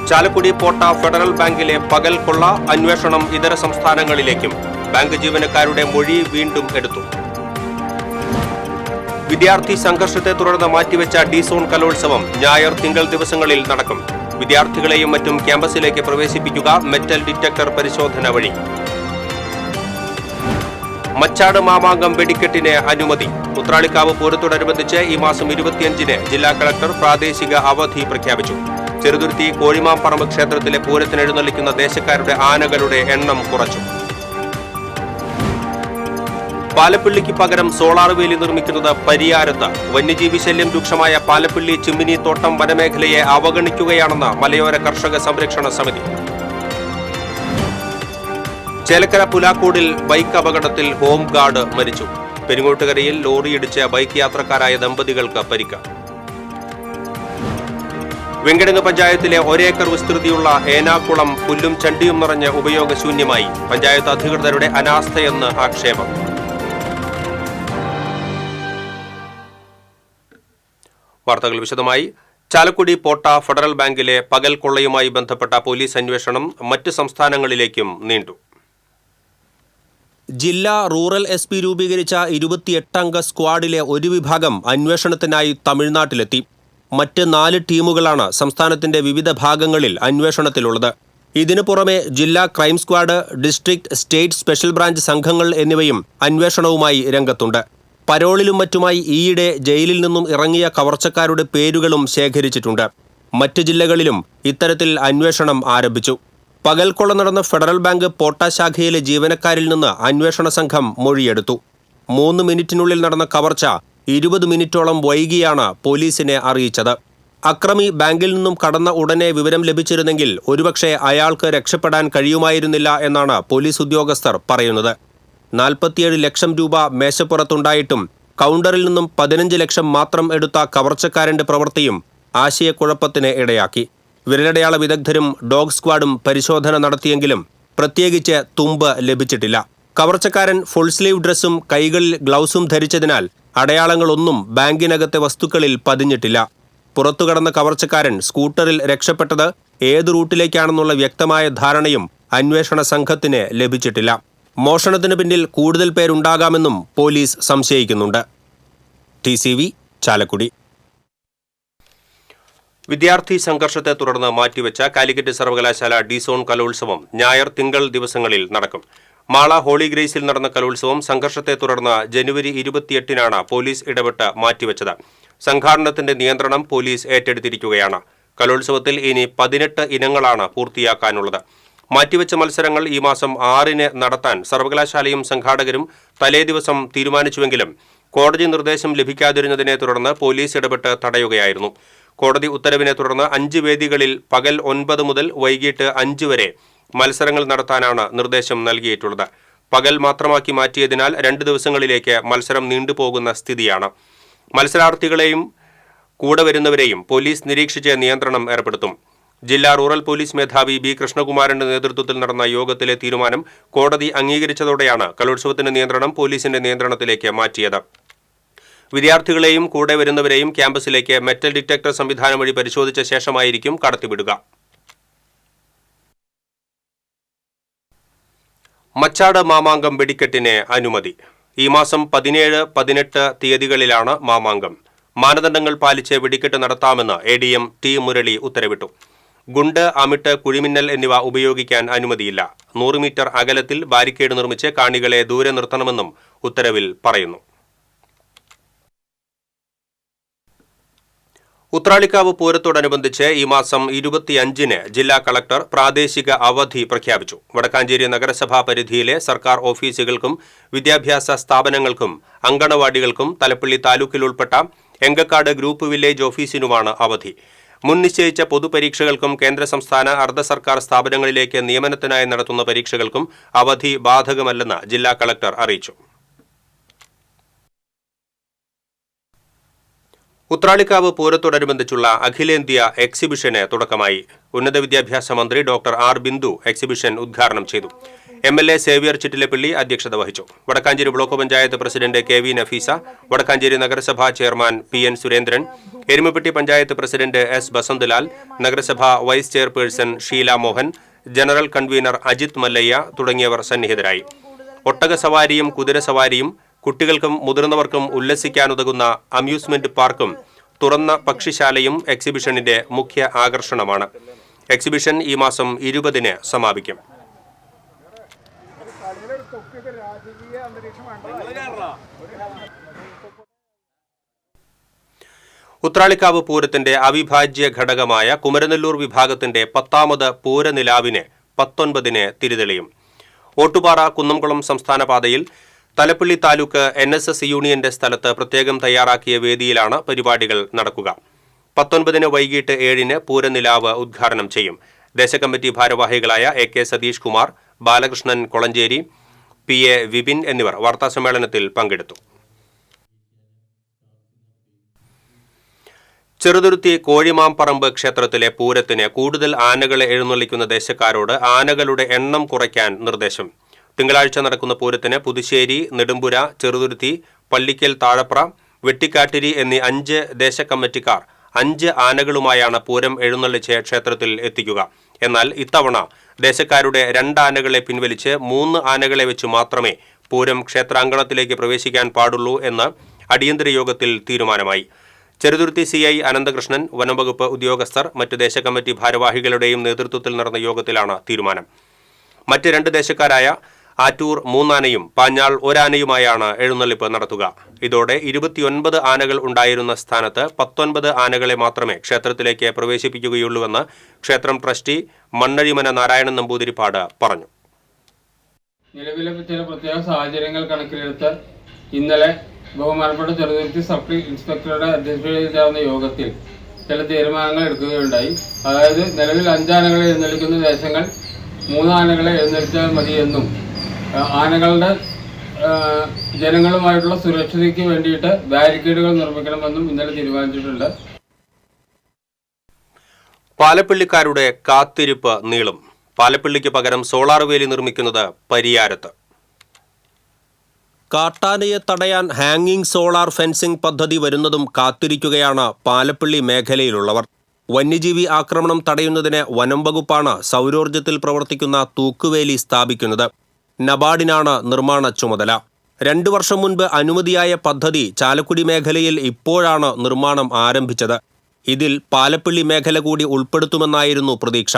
ചാലക്കുടി പോട്ട federal ബാങ്കിലെ പകൽ കൊള്ള അന്വേഷണം ഇതര സംസ്ഥാനങ്ങളിലേക്കും. ബാങ്ക് ജീവനക്കാരുടെ മൊഴി വീണ്ടും എടുത്തു. വിദ്യാർത്ഥി സംഘർഷത്തെ തുടർന്ന് മാറ്റിവെച്ച ഡി-സോൺ കലോത്സവം ഞായർ തിങ്കൾ ദിവസങ്ങളിൽ നടക്കും. വിദ്യാർത്ഥികളെയും മറ്റും ക്യാമ്പസിലേക്ക് പ്രവേശിപ്പിക്കുക മെറ്റൽ ഡിറ്റക്ടർ പരിശോധന വഴി. മച്ചാട് മാമാങ്കം വെടിക്കെട്ടിന് അനുമതി. ഉത്രാളിക്കാവ് പൂരത്തോടനുബന്ധിച്ച് ഈ മാസം 25-ന് ജില്ലാ കളക്ടർ പ്രാദേശിക അവധി പ്രഖ്യാപിച്ചു. ചെറുതുരുത്തി കോഴിമാംപറമ്പ് ക്ഷേത്രത്തിലെ പൂരത്തിന് എഴുന്നള്ളിക്കുന്ന ദേശക്കാരുടെ ആനകളുടെ എണ്ണം കുറച്ചു. പാലപ്പിള്ളിക്ക് പകരം സോളാർ വേലി നിർമ്മിക്കുന്നത് പരിയാരത്ത്. വന്യജീവി ശല്യം രൂക്ഷമായ പാലപ്പിള്ളി ചിമ്മിനി തോട്ടം വനമേഖലയെ അവഗണിക്കുകയാണെന്ന് മലയോര കർഷക സംരക്ഷണ സമിതി. ചേലക്കര പുലാക്കോടിൽ ബൈക്ക് അപകടത്തിൽ ഹോം ഗാർഡ് മരിച്ചു. പെരിങ്ങോട്ടുകരയിൽ ലോറിയിടിച്ച് ബൈക്ക് യാത്രക്കാരായ ദമ്പതികൾക്ക് പരിക്ക്. വെങ്കടങ്ങ് പഞ്ചായത്തിലെ ഒരേക്കർ വിസ്തൃതിയുള്ള ഏനാക്കുളം പുല്ലും ചണ്ടിയും നിറഞ്ഞ് ഉപയോഗശൂന്യമായി. പഞ്ചായത്ത് അധികൃതരുടെ അനാസ്ഥയെന്ന് ആക്ഷേപം. വാർത്തകൾ വിശദമായി. ചാലക്കുടി പോട്ട ഫെഡറൽ ബാങ്കിലെ പകൽ കൊള്ളയുമായി ബന്ധപ്പെട്ട പോലീസ് അന്വേഷണം മറ്റ് സംസ്ഥാനങ്ങളിലേക്കും നീണ്ടു. ജില്ലാ റൂറൽ SP രൂപീകരിച്ച 28-അംഗ സ്ക്വാഡിലെ ഒരു വിഭാഗം അന്വേഷണത്തിനായി തമിഴ്നാട്ടിലെത്തി. മറ്റ് 4 ടീമുകളാണ് സംസ്ഥാനത്തിന്റെ വിവിധ ഭാഗങ്ങളിൽ അന്വേഷണത്തിലുള്ളത്. ഇതിനു പുറമെ ജില്ലാ crime squad, district, state special branch സംഘങ്ങൾ എന്നിവയും അന്വേഷണവുമായി രംഗത്തുണ്ട്. പരോളിലും മറ്റുമായി ഈയിടെ ജയിലിൽ നിന്നും ഇറങ്ങിയ കവർച്ചക്കാരുടെ പേരുകളും ശേഖരിച്ചിട്ടുണ്ട്. മറ്റ് ജില്ലകളിലും ഇത്തരത്തിൽ അന്വേഷണം ആരംഭിച്ചു. പകൽക്കൊള്ള നടന്ന ഫെഡറൽ ബാങ്ക് പോട്ട ശാഖയിലെ ജീവനക്കാരിൽ നിന്ന് അന്വേഷണ സംഘം മൊഴിയെടുത്തു. 3 മിനിറ്റിനുള്ളിൽ നടന്ന കവർച്ച 20 മിനിറ്റോളം വൈകിയാണ് പോലീസിനെ അറിയിച്ചത്. അക്രമി ബാങ്കിൽ നിന്നും കടന്ന ഉടനെ വിവരം ലഭിച്ചിരുന്നെങ്കിൽ ഒരുപക്ഷെ അയാൾക്ക് രക്ഷപ്പെടാൻ കഴിയുമായിരുന്നില്ല എന്നാണ് പോലീസ് ഉദ്യോഗസ്ഥർ പറയുന്നത്. 47 ലക്ഷം രൂപ മേശപ്പുറത്തുണ്ടായിട്ടും കൗണ്ടറിൽ നിന്നും 15 ലക്ഷം മാത്രം എടുത്ത കവർച്ചക്കാരന്റെ പ്രവൃത്തിയും ആശയക്കുഴപ്പത്തിന് ഇടയാക്കി. വിരലടയാള വിദഗ്ധരും ഡോഗ് സ്ക്വാഡും പരിശോധന നടത്തിയെങ്കിലും പ്രത്യേകിച്ച് തുമ്പ് ലഭിച്ചിട്ടില്ല. കവർച്ചക്കാരൻ ഫുൾ സ്ലീവ് ഡ്രസ്സും കൈകളിൽ ഗ്ലൗസും ധരിച്ചതിനാൽ അടയാളങ്ങളൊന്നും ബാങ്കിനകത്തെ വസ്തുക്കളിൽ പതിഞ്ഞിട്ടില്ല. പുറത്തുകടന്ന കവർച്ചക്കാരൻ സ്കൂട്ടറിൽ രക്ഷപ്പെട്ടത് ഏത് റൂട്ടിലേക്കാണെന്നുള്ള വ്യക്തമായ ധാരണയും അന്വേഷണ സംഘത്തിന് ലഭിച്ചിട്ടില്ല. മോഷണത്തിന് പിന്നിൽ കൂടുതൽ പേരുണ്ടാകാമെന്നും പോലീസ് സംശയിക്കുന്നുണ്ട്. TCV ചാലക്കുടി. വിദ്യാർത്ഥി സംഘർഷത്തെ തുടർന്ന് മാറ്റിവെച്ച കാലിക്കറ്റ് സർവകലാശാല ഡി-സോൺ കലോത്സവം ഞായർ തിങ്കൾ ദിവസങ്ങളിൽ നടക്കും. മാള ഹോളി ഗ്രേസിൽ നടന്ന കലോത്സവം സംഘർഷത്തെ തുടർന്ന് ജനുവരി 28-നാണ് പോലീസ് ഇടപെട്ട് മാറ്റിവെച്ചത്. സംഘാടനത്തിന്റെ നിയന്ത്രണം പോലീസ് ഏറ്റെടുത്തിരിക്കുകയാണ്. കലോത്സവത്തിൽ ഇനി 18 ഇനങ്ങളാണ് പൂർത്തിയാക്കാനുള്ളത്. മാറ്റിവെച്ച മത്സരങ്ങൾ ഈ മാസം 6-ന് നടത്താൻ സർവകലാശാലയും സംഘാടകരും തലേദിവസം തീരുമാനിച്ചുവെങ്കിലും കോടതി നിർദ്ദേശം ലഭിക്കാതിരുന്നതിനെ തുടർന്ന് പോലീസ് ഇടപെട്ട് തടയുകയായിരുന്നു. കോടതി ഉത്തരവിനെ തുടർന്ന് 5 വേദികളിൽ പകൽ 9 മുതൽ വൈകിട്ട് 5 വരെ മത്സരങ്ങൾ നടത്താനാണ് നിർദ്ദേശം നൽകിയിട്ടുള്ളത്. പകൽ മാത്രമാക്കി മാറ്റിയതിനാൽ 2 ദിവസങ്ങളിലേക്ക് മത്സരം നീണ്ടുപോകുന്ന സ്ഥിതിയാണ്. മത്സരാർത്ഥികളെയും കൂടെ വരുന്നവരെയും പോലീസ് നിരീക്ഷിച്ച് നിയന്ത്രണം ഏർപ്പെടുത്തും. ജില്ലാ റൂറൽ പോലീസ് മേധാവി B. കൃഷ്ണകുമാറിന്റെ നേതൃത്വത്തിൽ നടന്ന യോഗത്തിലെ തീരുമാനം കോടതി അംഗീകരിച്ചതോടെയാണ് കലോത്സവത്തിന്റെ നിയന്ത്രണം പോലീസിന്റെ നിയന്ത്രണത്തിലേക്ക് മാറ്റിയത്. വിദ്യാർത്ഥികളെയും കൂടെ വരുന്നവരെയും ക്യാമ്പസിലേക്ക് മെറ്റൽ ഡിറ്റക്ടർ സംവിധാനം വഴി പരിശോധിച്ച ശേഷമായിരിക്കും കടത്തിവിടുക. മച്ചാട് മാമാങ്കം വെടിക്കെട്ടിന് അനുമതി. ഈ മാസം 17, 18 തീയതികളിലാണ് മാമാങ്കം. മാനദണ്ഡങ്ങൾ പാലിച്ച് വെടിക്കെട്ട് നടത്താമെന്ന് ADM T. മുരളി ഉത്തരവിട്ടു. ഗുണ്ട്, അമിട്ട്, കുഴിമിന്നൽ എന്നിവ ഉപയോഗിക്കാൻ അനുമതിയില്ല. 100 മീറ്റർ അകലത്തിൽ ബാരിക്കേഡ് നിർമ്മിച്ച് കാണികളെ ദൂരെ നിർത്തണമെന്നും ഉത്തരവിൽ പറയുന്നു. ഉത്രാളിക്കാവ് പൂരത്തോടനുബന്ധിച്ച് ഈ മാസം 25-ന് ജില്ലാ കളക്ടർ പ്രാദേശിക അവധി പ്രഖ്യാപിച്ചു. വടക്കാഞ്ചേരി നഗരസഭാ പരിധിയിലെ സർക്കാർ ഓഫീസുകൾക്കും വിദ്യാഭ്യാസ സ്ഥാപനങ്ങൾക്കും അങ്കണവാടികൾക്കും തലപ്പള്ളി താലൂക്കിൽ ഉൾപ്പെട്ട എങ്കക്കാട് ഗ്രൂപ്പ് വില്ലേജ് ഓഫീസിനുമാണ് അവധി. മുൻ നിശ്ചയിച്ച പൊതുപരീക്ഷകൾക്കും കേന്ദ്ര സംസ്ഥാന അർദ്ധ സർക്കാർ സ്ഥാപനങ്ങളിലേക്ക് നിയമനത്തിനായി നടത്തുന്ന പരീക്ഷകൾക്കും അവധി ബാധകമല്ലെന്ന് ജില്ലാ കളക്ടർ അറിയിച്ചു. ഉത്രാളിക്കാവ് പൂരത്തോടനുബന്ധിച്ചുള്ള അഖിലേന്ത്യാ എക്സിബിഷന് തുടക്കമായി. ഉന്നത വിദ്യാഭ്യാസ മന്ത്രി ഡോക്ടർ R. ബിന്ദു എക്സിബിഷൻ ഉദ്ഘാടനം ചെയ്തു. MLA സേവ്യർ ചിറ്റിലപ്പള്ളി അധ്യക്ഷത വഹിച്ചു. Vadakkanchery block panchayat president KV Nafeesa, Vadakkanchery നഗരസഭാ chairman PN Surendran, Erumapetty panchayat president S Basanthlal, നഗരസഭ vice chairperson Sheela Mohan, general convener Ajith Mallayya തുടങ്ങിയവർ സന്നിഹിതരായി. ഒട്ടകസവാരിയും കുതിരസവാരിയും കുട്ടികൾക്കും മുതിർന്നവർക്കും ഉല്ലസിക്കാനുതകുന്ന അമ്യൂസ്മെന്റ് പാർക്കും തുറന്ന പക്ഷിശാലയും എക്സിബിഷനിന്റെ മുഖ്യ ആകർഷണമാണ്. എക്സിബിഷൻ ഈ മാസം 20-ന് സമാപിക്കും. ഉത്രാളിക്കാവ് പൂരത്തിന്റെ അവിഭാജ്യ ഘടകമായ കുമരനെല്ലൂർ വിഭാഗത്തിന്റെ 10ാമത് പൂരനിലാവിന് 19-ന് തിരിതെളിയും. ഓട്ടുപാറ കുന്നംകുളം സംസ്ഥാന പാതയിൽ തലപ്പള്ളി താലൂക്ക് NSS യൂണിയന്റെ സ്ഥലത്ത് പ്രത്യേകം തയ്യാറാക്കിയ വേദിയിലാണ് പരിപാടികൾ നടക്കുക. 19-ന് വൈകിട്ട് 7-ന് പൂരനിലാവ് ഉദ്ഘാടനം ചെയ്യും. ദേശകമ്മിറ്റി ഭാരവാഹികളായ AK സതീഷ് കുമാർ, ബാലകൃഷ്ണൻ കൊളഞ്ചേരി, PA വിപിൻ എന്നിവർ വാർത്താസമ്മേളനത്തിൽ പങ്കെടുത്തു. ചെറുതുരുത്തി കോഴിമാംപറമ്പ് ക്ഷേത്രത്തിലെ പൂരത്തിന് കൂടുതൽ ആനകളെ എഴുന്നള്ളിക്കുന്ന ദേശക്കാരോട് ആനകളുടെ എണ്ണം കുറയ്ക്കാൻ നിർദ്ദേശം. തിങ്കളാഴ്ച നടക്കുന്ന പൂരത്തിന് പുതുശ്ശേരി, നെടുമ്പുര, ചെറുതുരുത്തി, പള്ളിക്കൽ താഴപ്ര, വെട്ടിക്കാട്ടിരി എന്നീ 5 ദേശകമ്മിറ്റിക്കാർ 5 ആനകളുമായാണ് പൂരം എഴുന്നള്ളിച്ച് ക്ഷേത്രത്തിൽ എത്തിക്കുക. എന്നാൽ ഇത്തവണ ദേശക്കാരുടെ 2 ആനകളെ പിൻവലിച്ച് 3 ആനകളെ വെച്ച് മാത്രമേ പൂരം ക്ഷേത്രാങ്കണത്തിലേക്ക് പ്രവേശിക്കാൻ പാടുള്ളൂ എന്ന് അടിയന്തര യോഗത്തിൽ തീരുമാനമായി. ചെറുതുരുത്തി CI അനന്തകൃഷ്ണൻ, വനംവകുപ്പ് ഉദ്യോഗസ്ഥർ, മറ്റ് ദേശകമ്മിറ്റി ഭാരവാഹികളുടെയും നേതൃത്വത്തിൽ നടന്ന യോഗത്തിലാണ് തീരുമാനം. മറ്റ് 2 ദേശക്കാരായ ആറ്റൂർ 3 ആനയും പാഞ്ഞാൾ 1 ആനയുമായാണ് എഴുന്നള്ളിപ്പ് നടത്തുക. ഇതോടെ 29 ആനകൾ ഉണ്ടായിരുന്ന സ്ഥാനത്ത് 19 ആനകളെ മാത്രമേ ക്ഷേത്രത്തിലേക്ക് പ്രവേശിപ്പിക്കുകയുള്ളൂവെന്ന് ക്ഷേത്രം ട്രസ്റ്റി മണ്ണഴിമന നാരായണൻ നമ്പൂതിരിപ്പാട് പറഞ്ഞു. നിലവിലെ ചില പ്രത്യേക സാഹചര്യങ്ങൾ കണക്കിലെടുത്ത് ഇന്നലെ ബഹുമാനപ്പെട്ട ചെറുതുരുത്തി സബ് ഇൻസ്പെക്ടറുടെ അധ്യക്ഷതയിലാവുന്ന യോഗത്തിൽ ചില തീരുമാനങ്ങൾ എടുക്കുകയുണ്ടായി. അതായത് നിലവിൽ 5 ആനകളെ എഴുന്നള്ളിക്കുന്ന ദേശങ്ങൾ 3 ആനകളെ എഴുന്നള്ളിച്ചാൽ മതിയെന്നും ആനകളുടെ ജനങ്ങളുമായിട്ടുള്ള സുരക്ഷയ്ക്ക് വേണ്ടിയിട്ട് ബാരിക്കേഡുകൾ നിർമ്മിക്കണമെന്നും ഇന്നലെ തീരുമാനിച്ചിട്ടുണ്ട്. പാലപ്പള്ളിക്കാരുടെ കാത്തിരിപ്പ് നീളും. പാലപ്പള്ളിക്ക് പകരം സോളാർ വേലി നിർമ്മിക്കുന്നത് പരിയാരത്ത്. കാട്ടാനയെ തടയാൻ ഹാങ്ങിങ് സോളാർ ഫെൻസിംഗ് പദ്ധതി വരുന്നതും കാത്തിരിക്കുകയാണ് പാലപ്പള്ളി മേഖലയിലുള്ളവർ. വന്യജീവി ആക്രമണം തടയുന്നതിന് വനം വകുപ്പാണ് സൗരോർജ്ജത്തിൽ പ്രവർത്തിക്കുന്ന തൂക്കുവേലി സ്ഥാപിക്കുന്നത്. നബാർഡിനാണ് നിർമ്മാണ ചുമതല. 2 വർഷം മുൻപ് അനുമതിയായ പദ്ധതി ചാലക്കുടി മേഖലയിൽ ഇപ്പോഴാണ് നിർമ്മാണം ആരംഭിച്ചത്. ഇതിൽ പാലപ്പള്ളി മേഖല കൂടി ഉൾപ്പെടുത്തുമെന്നായിരുന്നു പ്രതീക്ഷ.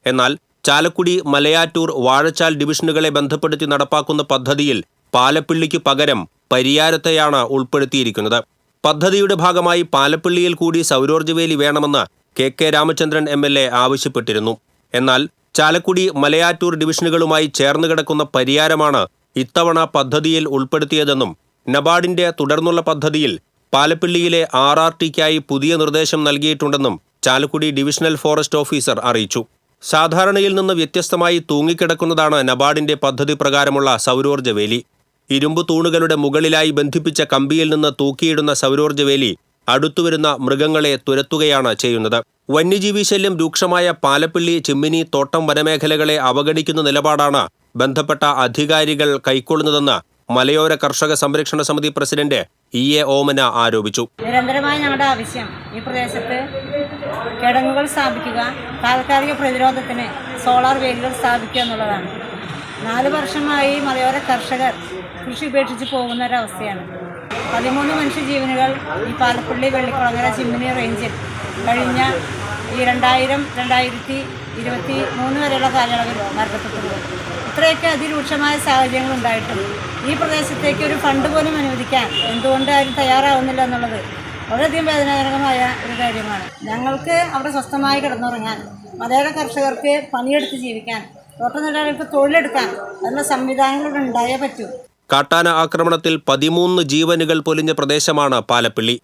എന്നാൽ ചാലക്കുടി, മലയാറ്റൂർ, വാഴച്ചാൽ ഡിവിഷനുകളെ ബന്ധപ്പെടുത്തി നടപ്പാക്കുന്ന പദ്ധതിയിൽ പാലപ്പള്ളിക്ക് പകരം പരിയാരത്തെയാണ് ഉൾപ്പെടുത്തിയിരിക്കുന്നത്. പദ്ധതിയുടെ ഭാഗമായി പാലപ്പള്ളിയിൽ കൂടി സൗരോർജ്ജവേലി വേണമെന്ന് KK രാമചന്ദ്രൻ MLA ആവശ്യപ്പെട്ടിരുന്നു. എന്നാൽ ചാലക്കുടി, മലയാറ്റൂർ ഡിവിഷനുകളുമായി ചേർന്ന് കിടക്കുന്ന പരിയാരമാണ് ഇത്തവണ പദ്ധതിയിൽ ഉൾപ്പെടുത്തിയതെന്നും നബാർഡിന്റെ തുടർന്നുള്ള പദ്ധതിയിൽ പാലപ്പള്ളിയിലെ RRTക്കായി പുതിയ നിർദ്ദേശം നൽകിയിട്ടുണ്ടെന്നും ചാലക്കുടി ഡിവിഷണൽ ഫോറസ്റ്റ് ഓഫീസർ അറിയിച്ചു. സാധാരണയിൽ നിന്ന് വ്യത്യസ്തമായി തൂങ്ങിക്കിടക്കുന്നതാണ് നബാർഡിന്റെ പദ്ധതി പ്രകാരമുള്ള സൗരോർജ്ജവേലി. ഇരുമ്പ് തൂണുകളുടെ മുകളിലായി ബന്ധിപ്പിച്ച കമ്പിയിൽ നിന്ന് തൂക്കിയിടുന്ന സൗരോർജ്ജവേലി അടുത്തുവരുന്ന മൃഗങ്ങളെ തുരത്തുകയാണ് ചെയ്യുന്നത്. വന്യജീവി ശല്യം രൂക്ഷമായ പാലപ്പള്ളി, ചിമ്മിനി, തോട്ടം വനമേഖലകളെ അവഗണിക്കുന്ന നിലപാടാണ് ബന്ധപ്പെട്ട അധികാരികൾ കൈക്കൊള്ളുന്നതെന്ന് മലയോര കർഷക സംരക്ഷണ സമിതി പ്രസിഡന്റ് EA ഓമന ആരോപിച്ചു. നിരന്തരമായി ഞങ്ങളുടെ ആവശ്യം ഈ പ്രദേശത്ത് കിടങ്ങുകൾ സ്ഥാപിക്കുക, താൽക്കാലിക പ്രതിരോധത്തിന് സോളാർ വേലികൾ സ്ഥാപിക്കുക എന്നുള്ളതാണ്. 4 വർഷമായി മലയോര കർഷകർ കൃഷി ഉപേക്ഷിച്ച് പോകുന്ന ഒരവസ്ഥയാണ്. 13 മനുഷ്യജീവനുകൾ ഈ പാലപ്പള്ളി, വെള്ളിക്കുളങ്ങര, ചിമ്മിനി റേഞ്ചിൽ കഴിഞ്ഞ ഈ 2000-2023 വരെയുള്ള കാലയളവിൽ മരണപ്പെട്ടിട്ടുണ്ട്. ഇത്രയൊക്കെ അതിരൂക്ഷമായ സാഹചര്യങ്ങൾ ഉണ്ടായിട്ടും ഈ പ്രദേശത്തേക്ക് ഒരു ഫണ്ട് പോലും അനുവദിക്കാൻ എന്തുകൊണ്ട് ആരും തയ്യാറാവുന്നില്ല എന്നുള്ളത് വളരെയധികം വേദനാജനകമായ ഒരു കാര്യമാണ്. ഞങ്ങൾക്ക് അവിടെ സ്വസ്ഥമായി കിടന്നുറങ്ങാൻ, മലയോര കർഷകർക്ക് പണിയെടുത്ത് ജീവിക്കാൻ, തോട്ടത്തൊഴിലാളികൾക്ക് തൊഴിലെടുക്കാൻ അതിനുള്ള സംവിധാനങ്ങൾ ഉണ്ടായേ പറ്റൂ. കാട്ടാന ആക്രമണത്തിൽ 13 ജീവനുകൾ പൊലിഞ്ഞ പ്രദേശമാണ് പാലപ്പള്ളി.